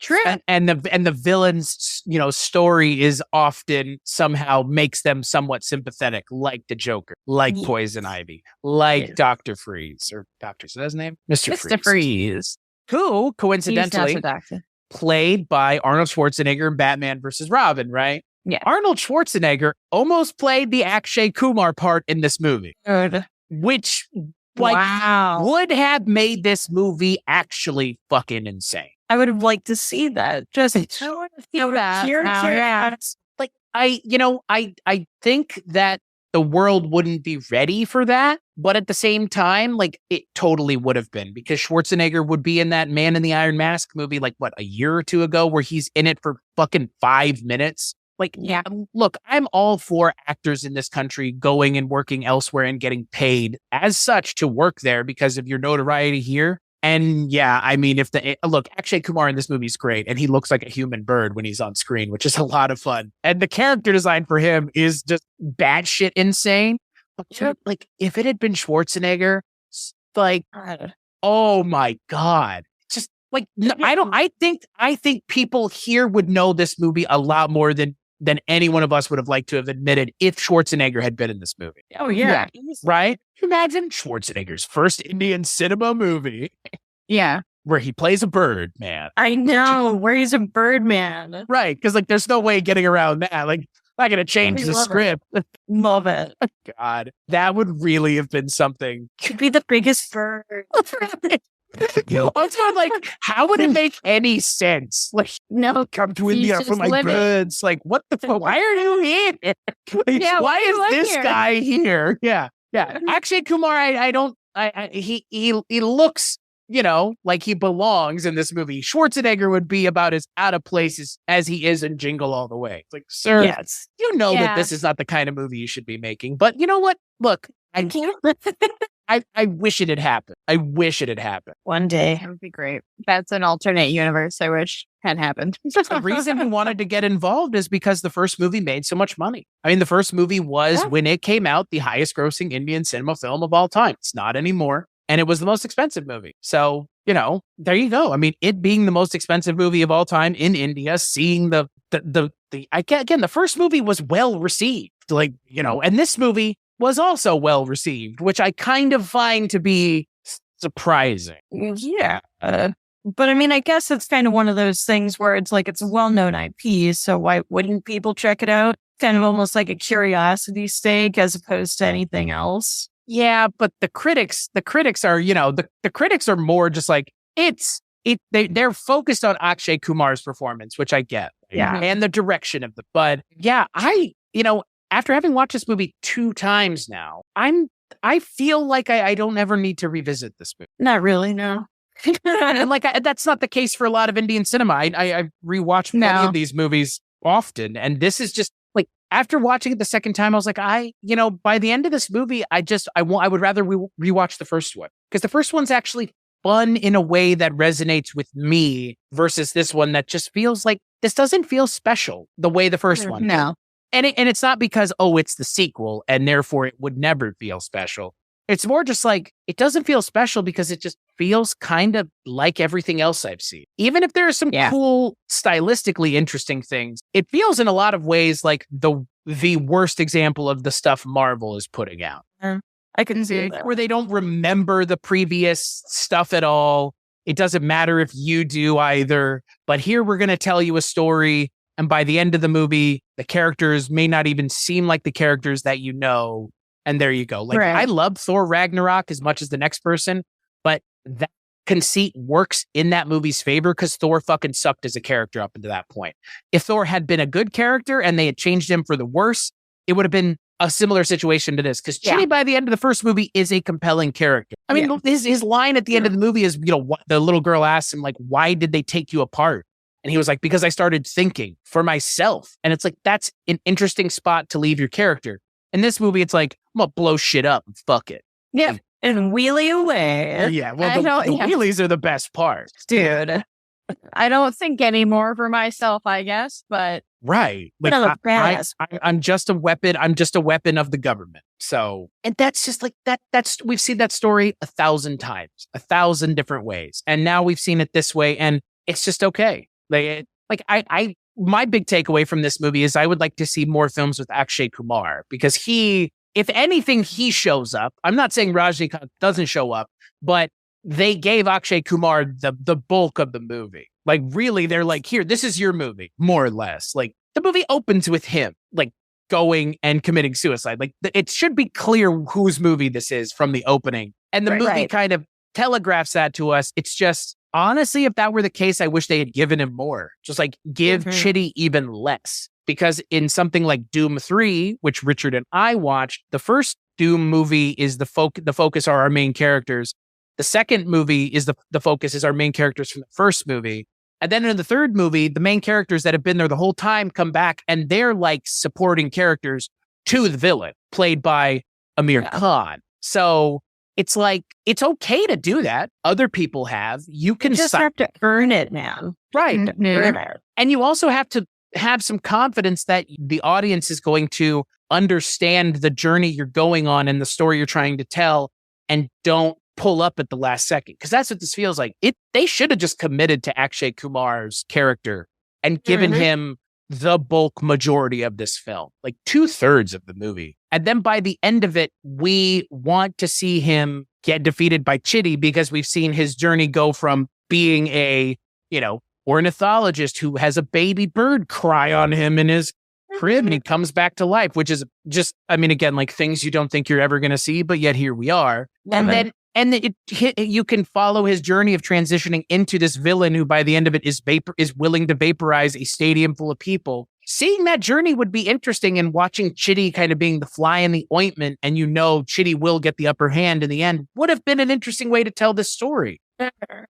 True. And the villain's, story is often somehow makes them somewhat sympathetic, like the Joker, like Poison Ivy, like Dr. Freeze, or is that his name? Mr. Freeze. Who, coincidentally, played by Arnold Schwarzenegger in Batman versus Robin, right? Yeah. Arnold Schwarzenegger almost played the Akshay Kumar part in this movie. Good. Which, would have made this movie actually fucking insane. I would have liked to see that. Just I want to feel that. Like I think that the world wouldn't be ready for that, but at the same time, like it totally would have been, because Schwarzenegger would be in that Man in the Iron Mask movie, like a year or two ago, where he's in it for fucking 5 minutes. Like, yeah, look, I'm all for actors in this country going and working elsewhere and getting paid as such to work there because of your notoriety here. And yeah, I mean, Akshay Kumar in this movie is great, and he looks like a human bird when he's on screen, which is a lot of fun. And the character design for him is just batshit insane. But like, if it had been Schwarzenegger, like, oh my God. Just like, no, I think people here would know this movie a lot more than any one of us would have liked to have admitted if Schwarzenegger had been in this movie. Oh, yeah. Right? Imagine Schwarzenegger's first Indian cinema movie. Yeah. Where he plays a bird man. I know, where he's a bird man. Right. Because like there's no way getting around that. Like, not going to change the script. Love it. God, that would really have been something. Could be the biggest bird. Also, like, how would it make any sense? Like, no, come to India for my birds. Like, what the fuck? Why are you here? Like, why is this guy here? Yeah. Akshay Kumar, he looks, like he belongs in this movie. Schwarzenegger would be about as out of place as he is in Jingle All the Way. It's like, sir, that this is not the kind of movie you should be making. But you know what? Look, I can't. I wish it had happened. I wish it had happened. One day. That would be great. That's an alternate universe I wish had happened. The reason he wanted to get involved is because the first movie made so much money. I mean, the first movie was, when it came out, the highest grossing Indian cinema film of all time. It's not anymore. And it was the most expensive movie. So, there you go. I mean, it being the most expensive movie of all time in India, seeing the first movie was well received. Like, and this movie was also well received, which I kind of find to be surprising. Yeah. But I mean, I guess it's kind of one of those things where it's like, it's a well-known IP, so why wouldn't people check it out? Kind of almost like a curiosity stake as opposed to anything else. Yeah, but the critics are, the critics are more just like, they're focused on Akshay Kumar's performance, which I get. Yeah. And the direction of but yeah, after having watched this movie 2 times now, I feel like I don't ever need to revisit this movie. Not really, no. And that's not the case for a lot of Indian cinema. I rewatch many of these movies often, and this is just like, after watching it the second time, I was like, by the end of this movie, I would rather rewatch the first one, because the first one's actually fun in a way that resonates with me versus this one that just feels like this doesn't feel special the way the first one. No. And it's not because, it's the sequel and therefore it would never feel special. It's more just like, it doesn't feel special because it just feels kind of like everything else I've seen. Even if there are some cool, stylistically interesting things, it feels in a lot of ways like the the worst example of the stuff Marvel is putting out. I couldn't see it. Where they don't remember the previous stuff at all. It doesn't matter if you do either. But here we're going to tell you a story. And by the end of the movie, the characters may not even seem like the characters that you know. And there you go. Like, Right. I love Thor Ragnarok as much as the next person, but that conceit works in that movie's favor because Thor fucking sucked as a character up until that point. If Thor had been a good character and they had changed him for the worse, it would have been a similar situation to this, because Chitty by the end of the first movie is a compelling character. I mean, his line at the end of the movie is, the little girl asks him, like, why did they take you apart? And he was like, because I started thinking for myself. And it's like, that's an interesting spot to leave your character. In this movie, it's like, I'm gonna blow shit up and fuck it. Yeah. And wheelie away. Yeah, well, the wheelies are the best part. Dude. I don't think anymore for myself, I guess, but Right. Like, I'm just a weapon. I'm just a weapon of the government. So, and that's just like that. We've seen that story 1,000 times, 1,000 different ways. And now we've seen it this way, and it's just okay. My big takeaway from this movie is I would like to see more films with Akshay Kumar, because if anything, he shows up. I'm not saying Rajnikant doesn't show up, but they gave Akshay Kumar the bulk of the movie. Like, really, they're like, here, this is your movie, more or less. Like, the movie opens with him, like, going and committing suicide. Like, it should be clear whose movie this is from the opening. And the movie kind of telegraphs that to us. It's just, honestly, if that were the case, I wish they had given him more. Just like, give Chitty even less. Because in something like Doom 3, which Richard and I watched, the first Doom movie is the focus are our main characters. The second movie is the focus is our main characters from the first movie. And then in the third movie, the main characters that have been there the whole time come back, and they're like supporting characters to the villain, played by Amir Khan. So it's like, it's okay to do that. Other people have. You can just have to earn it, man. Right. Earn it. And you also have to have some confidence that the audience is going to understand the journey you're going on and the story you're trying to tell, and don't pull up at the last second. Because that's what this feels like. They should have just committed to Akshay Kumar's character and given him the bulk majority of this film, like 2/3 of the movie. And then by the end of it, we want to see him get defeated by Chitty, because we've seen his journey go from being a, ornithologist who has a baby bird cry on him in his crib, and he comes back to life, which is just, again, like things you don't think you're ever going to see, but yet here we are. And then you can follow his journey of transitioning into this villain who by the end of it is willing to vaporize a stadium full of people. Seeing that journey would be interesting, and watching Chitty kind of being the fly in the ointment, and Chitty will get the upper hand in the end, would have been an interesting way to tell this story.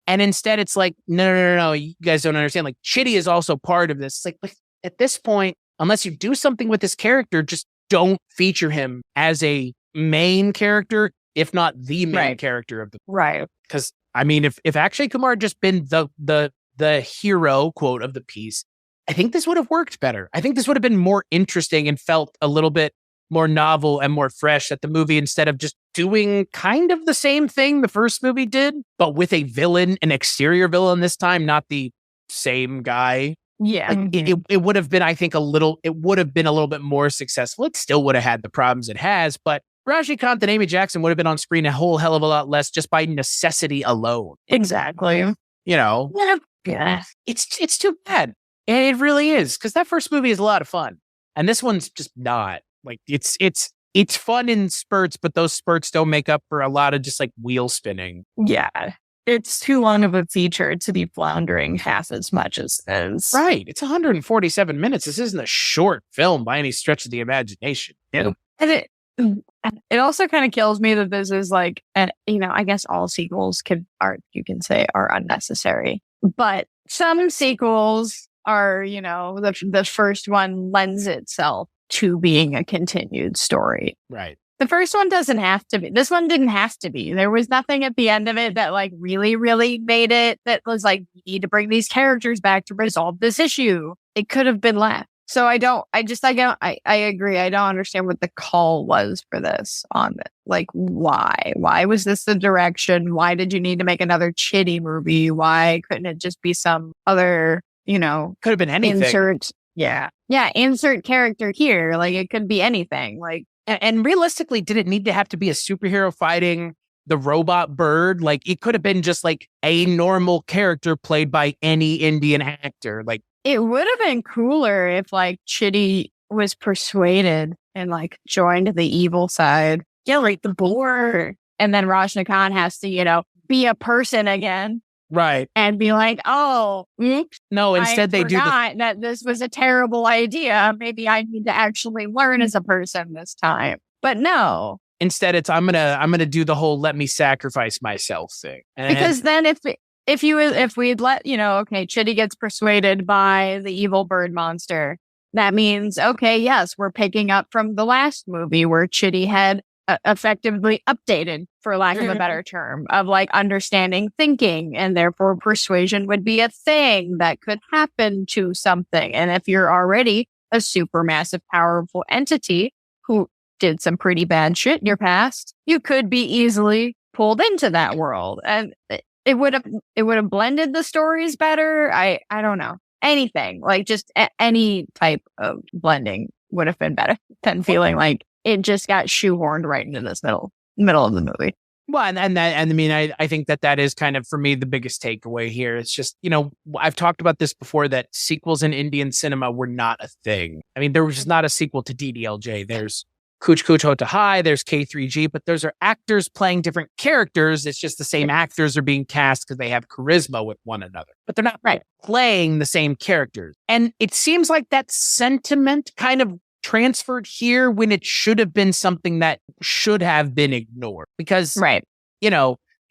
And instead it's like, no, you guys don't understand. Like, Chitty is also part of this. It's like, at this point, unless you do something with this character, just don't feature him as a main character, if not the main character of the right. Because if Akshay Kumar had just been the hero, quote, of the piece, I think this would have worked better. I think this would have been more interesting and felt a little bit more novel and more fresh. That the movie, instead of just doing kind of the same thing the first movie did, but with a villain, an exterior villain this time, not the same guy. Yeah. Like, it would have been, I think, a little bit more successful. It still would have had the problems it has, but Rajnikant and Amy Jackson would have been on screen a whole hell of a lot less just by necessity alone. Exactly. Yeah. It's too bad. And it really is, because that first movie is a lot of fun. And this one's just not. Like, it's fun in spurts, but those spurts don't make up for a lot of just like wheel spinning. Yeah. It's too long of a feature to be floundering half as much as this. Right. It's 147 minutes. This isn't a short film by any stretch of the imagination. And it also kind of kills me that this is like, I guess all sequels are unnecessary, but some sequels are, the first one lends itself to being a continued story. Right. The first one doesn't have to be. This one didn't have to be. There was nothing at the end of it that like really, really made it that was like, you need to bring these characters back to resolve this issue. It could have been left. So I agree. I don't understand what the call was for this on it. Like, why? Why was this the direction? Why did you need to make another Chitty movie? Why couldn't it just be some other, could have been anything. Insert Yeah. Yeah, insert character here. Like, it could be anything. Like, And realistically, did it need to have to be a superhero fighting the robot bird? Like, it could have been just like a normal character played by any Indian actor. Like, it would have been cooler if like Chitty was persuaded and like joined the evil side. Yeah, like the boar. And then Rajna Khan has to, be a person again right. and be like, oh, oops, No, instead they do that this was a terrible idea. Maybe I need to actually learn as a person this time. But no. Instead it's I'm gonna do the whole let me sacrifice myself thing. Because then if we'd let, okay, Chitty gets persuaded by the evil bird monster, that means, okay, yes, we're picking up from the last movie where Chitty had effectively updated, for lack of a better term, of like understanding thinking, and therefore persuasion would be a thing that could happen to something. And if you're already a supermassive, powerful entity who did some pretty bad shit in your past, you could be easily pulled into that world. And it would have blended the stories better. I don't know. Anything, like just any type of blending would have been better than feeling like it just got shoehorned right into this middle of the movie. Well, I think that is kind of, for me, the biggest takeaway here. It's just, I've talked about this before, that sequels in Indian cinema were not a thing. I mean, there was just not a sequel to DDLJ. There's Kuch Kuch Hota Hai, there's K3G, but those are actors playing different characters. It's just the same actors are being cast because they have charisma with one another, but they're not playing the same characters. And it seems like that sentiment kind of transferred here when it should have been something that should have been ignored. Because,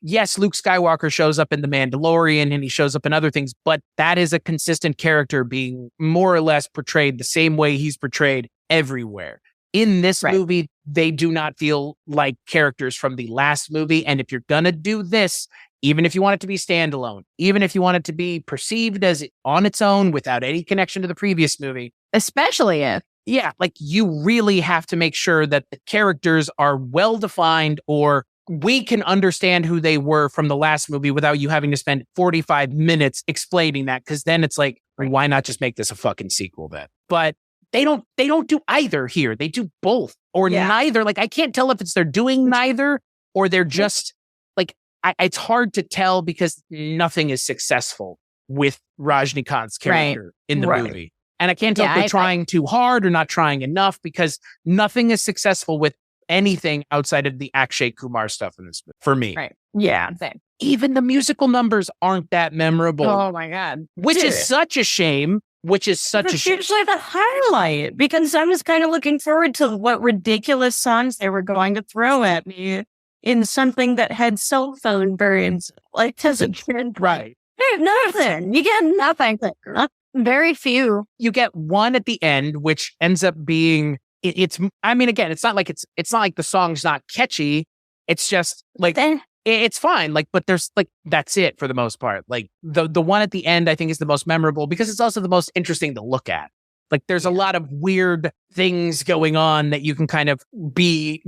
yes, Luke Skywalker shows up in The Mandalorian and he shows up in other things, but that is a consistent character being more or less portrayed the same way he's portrayed everywhere. In this movie, they do not feel like characters from the last movie. And if you're going to do this, even if you want it to be standalone, even if you want it to be perceived as on its own without any connection to the previous movie, especially if, like you really have to make sure that the characters are well defined, or we can understand who they were from the last movie without you having to spend 45 minutes explaining that. Because then it's like, why not just make this a fucking sequel then? But they don't do either here. They do both or neither. Like, I can't tell if they're doing neither or they're just like, it's hard to tell because nothing is successful with Rajnikant's character in the movie. And I can't tell if they're trying too hard or not trying enough, because nothing is successful with anything outside of the Akshay Kumar stuff in this movie, for me. Right. Yeah. Same. Even the musical numbers aren't that memorable. Oh my God. Which is such a shame. It's usually the highlight, because I was kind of looking forward to what ridiculous songs they were going to throw at me in something that had cell phone variants. Like, as a kid. Right. There's nothing. You get nothing. Very few. You get one at the end, which ends up being, it's not like the song's not catchy. It's just like, it's fine. Like, but there's like, that's it for the most part. Like the one at the end, I think, is the most memorable because it's also the most interesting to look at. Like, there's a lot of weird things going on that you can kind of be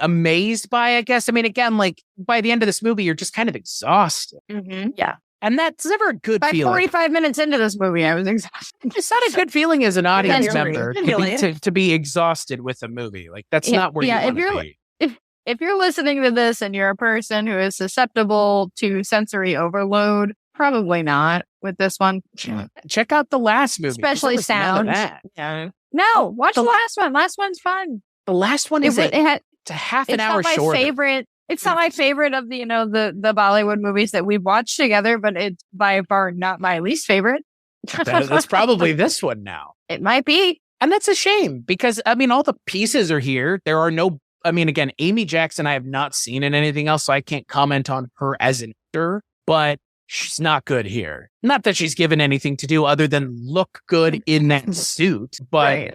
amazed by, I guess. I mean, again, like by the end of this movie, you're just kind of exhausted. Mm-hmm. Yeah. And that's never a good By feeling. 45 minutes into this movie, I was exhausted. It's not a good feeling as an audience member to be exhausted with a movie. Like, that's not where you want to be. If you're listening to this and you're a person who is susceptible to sensory overload, probably not with this one. Check out the last movie. Especially sound. Yeah. No, watch the last one. Last one's fun. The last one is it's a half an hour shorter. It's not my favorite of the Bollywood movies that we've watched together, but it's by far not my least favorite. That's probably this one now. It might be. And that's a shame because, I mean, all the pieces are here. There are no, I mean, again, Amy Jackson, I have not seen in anything else, so I can't comment on her as an actor, but she's not good here. Not that she's given anything to do other than look good in that suit, but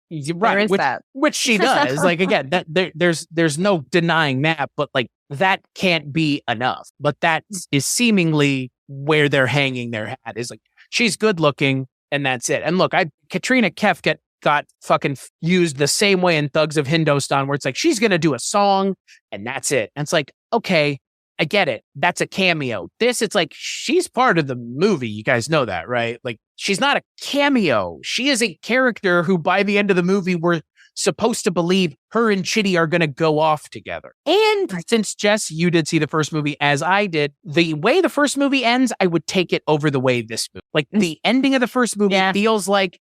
which she does. Like, again, that there's no denying that, but like that can't be enough. But that is seemingly where they're hanging their hat, is like, she's good looking and that's it. And look, Katrina Kaif got fucking used the same way in Thugs of Hindostan, where it's like, she's going to do a song and that's it. And it's like, okay, I get it. That's a cameo. This, it's like, she's part of the movie. You guys know that, right? Like, she's not a cameo. She is a character who by the end of the movie we're supposed to believe her and Chitty are going to go off together. And since Jess, you did see the first movie as I did, the way the first movie ends, I would take it over the way this movie. Like the ending of the first movie feels like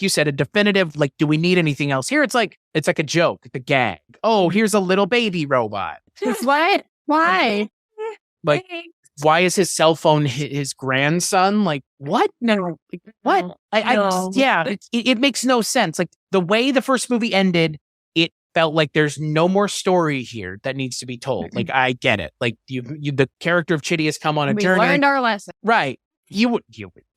you said, a definitive, like, do we need anything else here? It's like a joke, the gag. Oh, here's a little baby robot. What? Why? Like, why is his cell phone his grandson? Like, what? No, like, what? It makes no sense. Like, the way the first movie ended, it felt like there's no more story here that needs to be told. Like, I get it. Like, the character of Chitty has come on a journey. We learned our lesson. Right. You would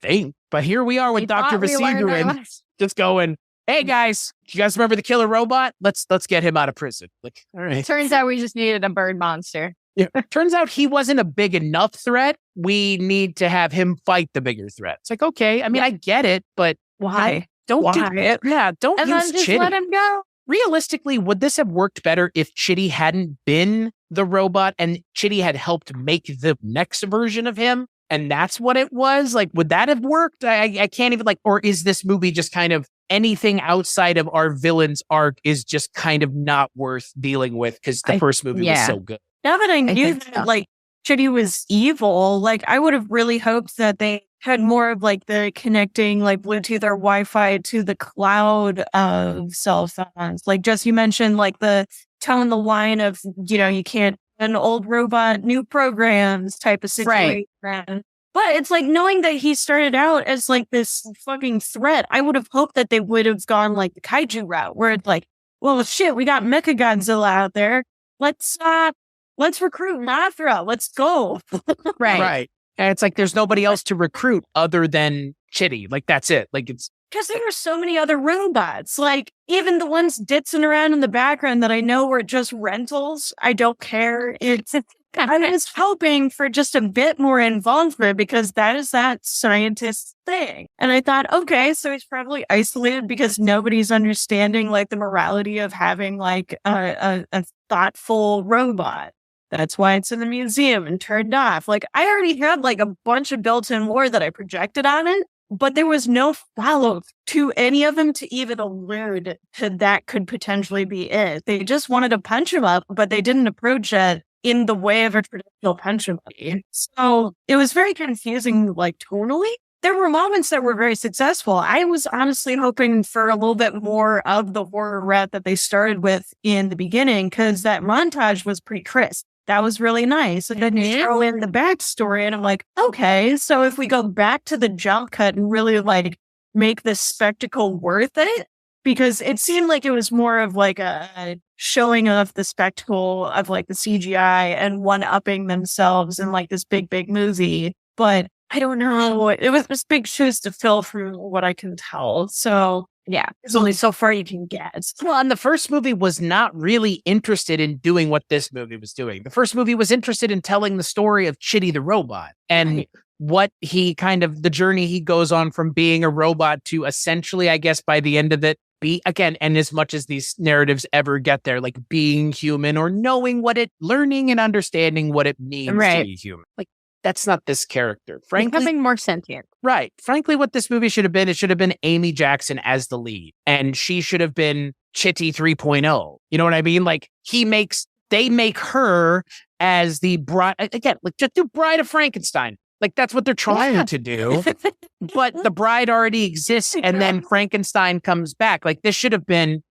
think, but here we are with Dr. Vasigarin just going, hey guys, do you guys remember the killer robot? Let's get him out of prison. Like, all right. Turns out we just needed a bird monster. Yeah. Turns out he wasn't a big enough threat. We need to have him fight the bigger threat. It's like, okay, I mean, I get it, but why? Don't use Chitty. Let him go. Realistically, would this have worked better if Chitty hadn't been the robot and Chitty had helped make the next version of him? And that's what it was? Like, would that have worked? I can't even or is this movie just kind of anything outside of our villain's arc is just kind of not worth dealing with because the first movie was so good? Now that I knew that, Chitty was evil, I would have really hoped that they had more of the connecting Bluetooth or Wi-Fi to the cloud of cell phones. Like just you mentioned, the tone the line of, you can't an old robot, new programs type of situation. Right. But it's knowing that he started out as this fucking threat, I would have hoped that they would have gone the kaiju route where it's well, shit, we got Mechagodzilla out there. Let's recruit Mothra. Let's go. Right. And it's there's nobody else to recruit other than Chitty. That's it. It's because there were so many other robots, even the ones ditzing around in the background that I know were just rentals. I don't care. I was hoping for just a bit more involvement because that is that scientist thing. And I thought, okay, so he's probably isolated because nobody's understanding the morality of having a thoughtful robot. That's why it's in the museum and turned off. I already had a bunch of built-in lore that I projected on it. But there was no follow to any of them to even allude to that could potentially be it. They just wanted to punch him up, but they didn't approach it in the way of a traditional punch him up. So it was very confusing, tonally. There were moments that were very successful. I was honestly hoping for a little bit more of the horror route that they started with in the beginning, because that montage was pretty crisp. That was really nice. And then you throw in the backstory and I'm okay, so if we go back to the jump cut and really make this spectacle worth it, because it seemed like it was more of a showing off the spectacle of the CGI and one-upping themselves in this big movie. But I don't know. It was just big shoes to fill from what I can tell. So yeah, there's only so far you can get. Well, and the first movie was not really interested in doing what this movie was doing. The first movie was interested in telling the story of Chitty the robot and what he the journey he goes on from being a robot to essentially, I guess, by the end of it, be again, and as much as these narratives ever get there, being human or learning and understanding what it means to be human. That's not this character. Frankly, becoming more sentient. Right. Frankly, what this movie should have been, it should have been Amy Jackson as the lead. And she should have been Chitty 3.0. You know what I mean? They make her as the bride. Again, just do Bride of Frankenstein. That's what they're trying to do. But the bride already exists and then Frankenstein comes back. This should have been,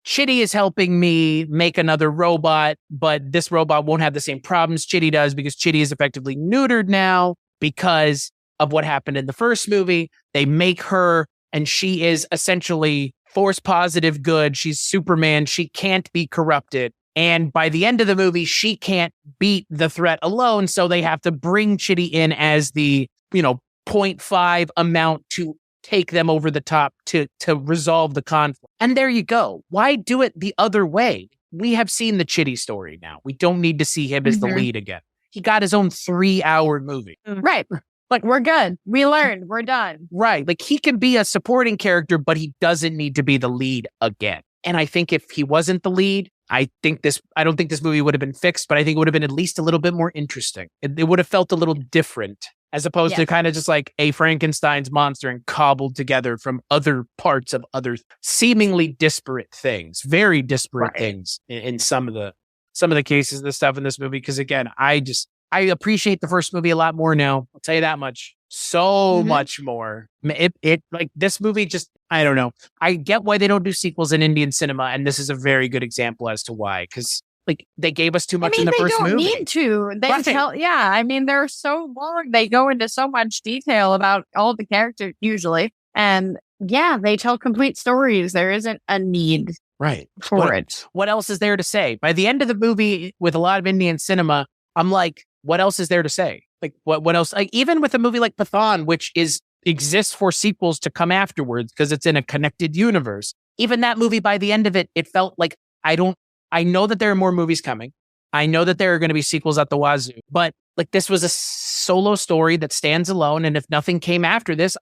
Chitty is helping me make another robot, but this robot won't have the same problems Chitty does because Chitty is effectively neutered now because of what happened in the first movie. They make her, and she is essentially force positive good. She's Superman. She can't be corrupted. And by the end of the movie, she can't beat the threat alone. So they have to bring Chitty in as the, 0.5 amount to take them over the top to resolve the conflict. And there you go. Why do it the other way? We have seen the Chitty story now. We don't need to see him as the lead again. He got his own 3-hour movie. Right. We're good. We learned. We're done. Right. He can be a supporting character, but he doesn't need to be the lead again. And I think if he wasn't the lead, I don't think this movie would have been fixed, but I think it would have been at least a little bit more interesting. It would have felt a little different as opposed to Yes. kind of just like a Frankenstein's monster and cobbled together from other parts of other seemingly disparate things, very disparate Right. things in some of the cases of the stuff in this movie. Because again, I appreciate the first movie a lot more now. I'll tell you that much. So much more. It like this movie just, I don't know. I get why they don't do sequels in Indian cinema, and this is a very good example as to why. Because like they gave us too much in the first movie. They don't need to. They Right. tell, yeah. I mean, they're so long. They go into so much detail about all the characters usually, and yeah, they tell complete stories. There isn't a need Right. for it. What else is there to say? By the end of the movie, with a lot of Indian cinema, I'm like, what else is there to say? Like, what else? Like, even with a movie like Pathan, which exists for sequels to come afterwards because it's in a connected universe. Even that movie, by the end of it, it felt like I know that there are more movies coming. I know that there are going to be sequels at the wazoo, but like this was a solo story that stands alone. And if nothing came after this,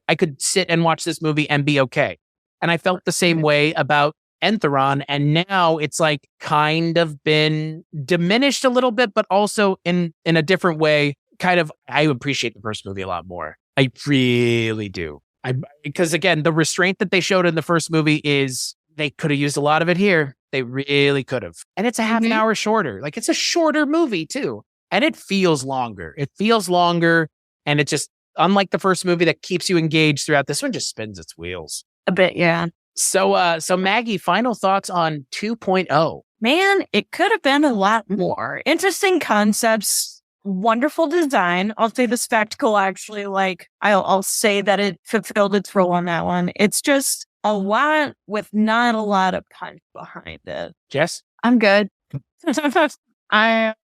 I could sit and watch this movie and be okay. And I felt the same way about Entheron, and now it's like kind of been diminished a little bit, but also in a different way. Kind of, I appreciate the first movie a lot more. I really do. Because again, the restraint that they showed in the first movie is they could have used a lot of it here. They really could have. And it's a half an hour shorter. Like it's a shorter movie too. And it feels longer. And it just, unlike the first movie that keeps you engaged throughout, this one just spins its wheels. A bit, yeah. So Maggie, final thoughts on 2.0. Man, it could have been a lot more. Interesting concepts, wonderful design. I'll say the spectacle actually, like, I'll say that it fulfilled its role on that one. It's just a lot with not a lot of punch behind it. Jess? I'm good. I'm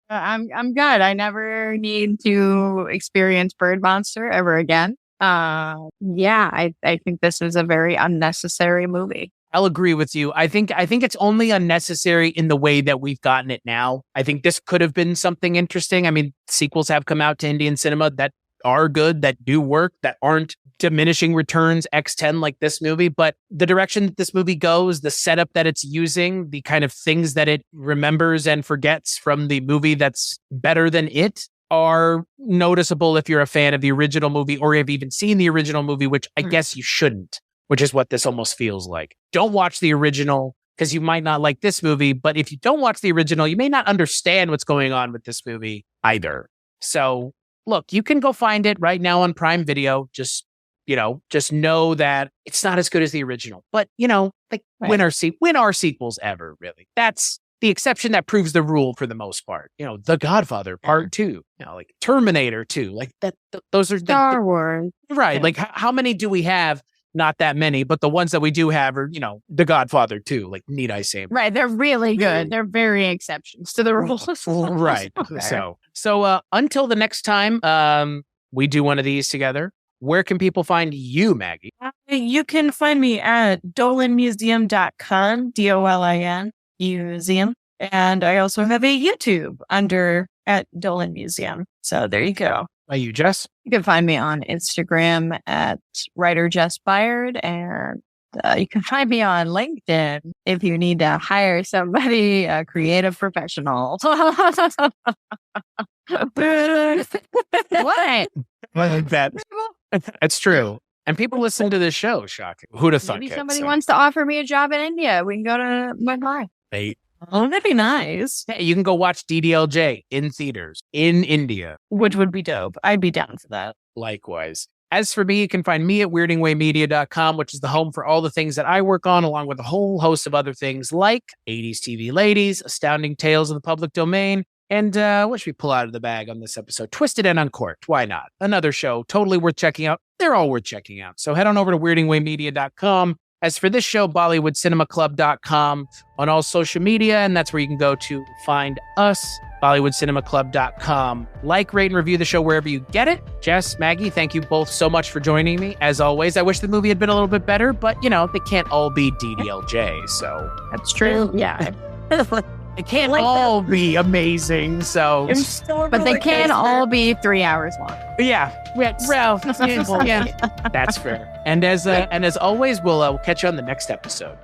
good. I never need to experience Bird Monster ever again. Yeah, I think this is a very unnecessary movie. I'll agree with you. I think it's only unnecessary in the way that we've gotten it now. I think this could have been something interesting. I mean, sequels have come out to Indian cinema that are good, that do work, that aren't diminishing returns X10 like this movie. But the direction that this movie goes, the setup that it's using, the kind of things that it remembers and forgets from the movie that's better than it, are noticeable if you're a fan of the original movie or have even seen the original movie, which I guess you shouldn't, which is what this almost feels like. Don't watch the original because you might not like this movie. But if you don't watch the original, you may not understand what's going on with this movie either. So look, you can go find it right now on Prime Video. Just know that it's not as good as the original. But, like when are sequels ever, really? That's the exception that proves the rule for the most part. The Godfather Part 2, like Terminator 2, like that. Those are Star Wars. Right. Like how many do we have? Not that many, but the ones that we do have are, The Godfather 2, like need I say. Right. They're really good. They're very exceptions to the rules. Right. So until the next time we do one of these together, where can people find you, Maggie? You can find me at dolinmuseum.com, DOLIN museum. And I also have a YouTube at Dolan Museum. So there you go. Are you, Jess? You can find me on Instagram at writer Jess Byard, and you can find me on LinkedIn if you need to hire somebody, a creative professional. What? I like that. It's true. And people listen to this show, shocking. Who'd have thought? Maybe somebody wants to offer me a job in India. We can go to Mumbai. Oh, that'd be nice. Yeah, you can go watch DDLJ in theaters in India. Which would be dope. I'd be down for that. Likewise. As for me, you can find me at weirdingwaymedia.com, which is the home for all the things that I work on, along with a whole host of other things like 80s TV Ladies, Astounding Tales of the Public Domain, and what should we pull out of the bag on this episode? Twisted and Uncorked. Why not? Another show totally worth checking out. They're all worth checking out. So head on over to weirdingwaymedia.com. As for this show, BollywoodCinemaClub.com on all social media, and that's where you can go to find us, BollywoodCinemaClub.com. Like, rate, and review the show wherever you get it. Jess, Maggie, thank you both so much for joining me. As always, I wish the movie had been a little bit better, but, they can't all be DDLJ, so. That's true. Yeah. They can't all be amazing, so. But they can all be 3 hours long. Yeah. Well, yeah, that's fair. And as always, we'll catch you on the next episode.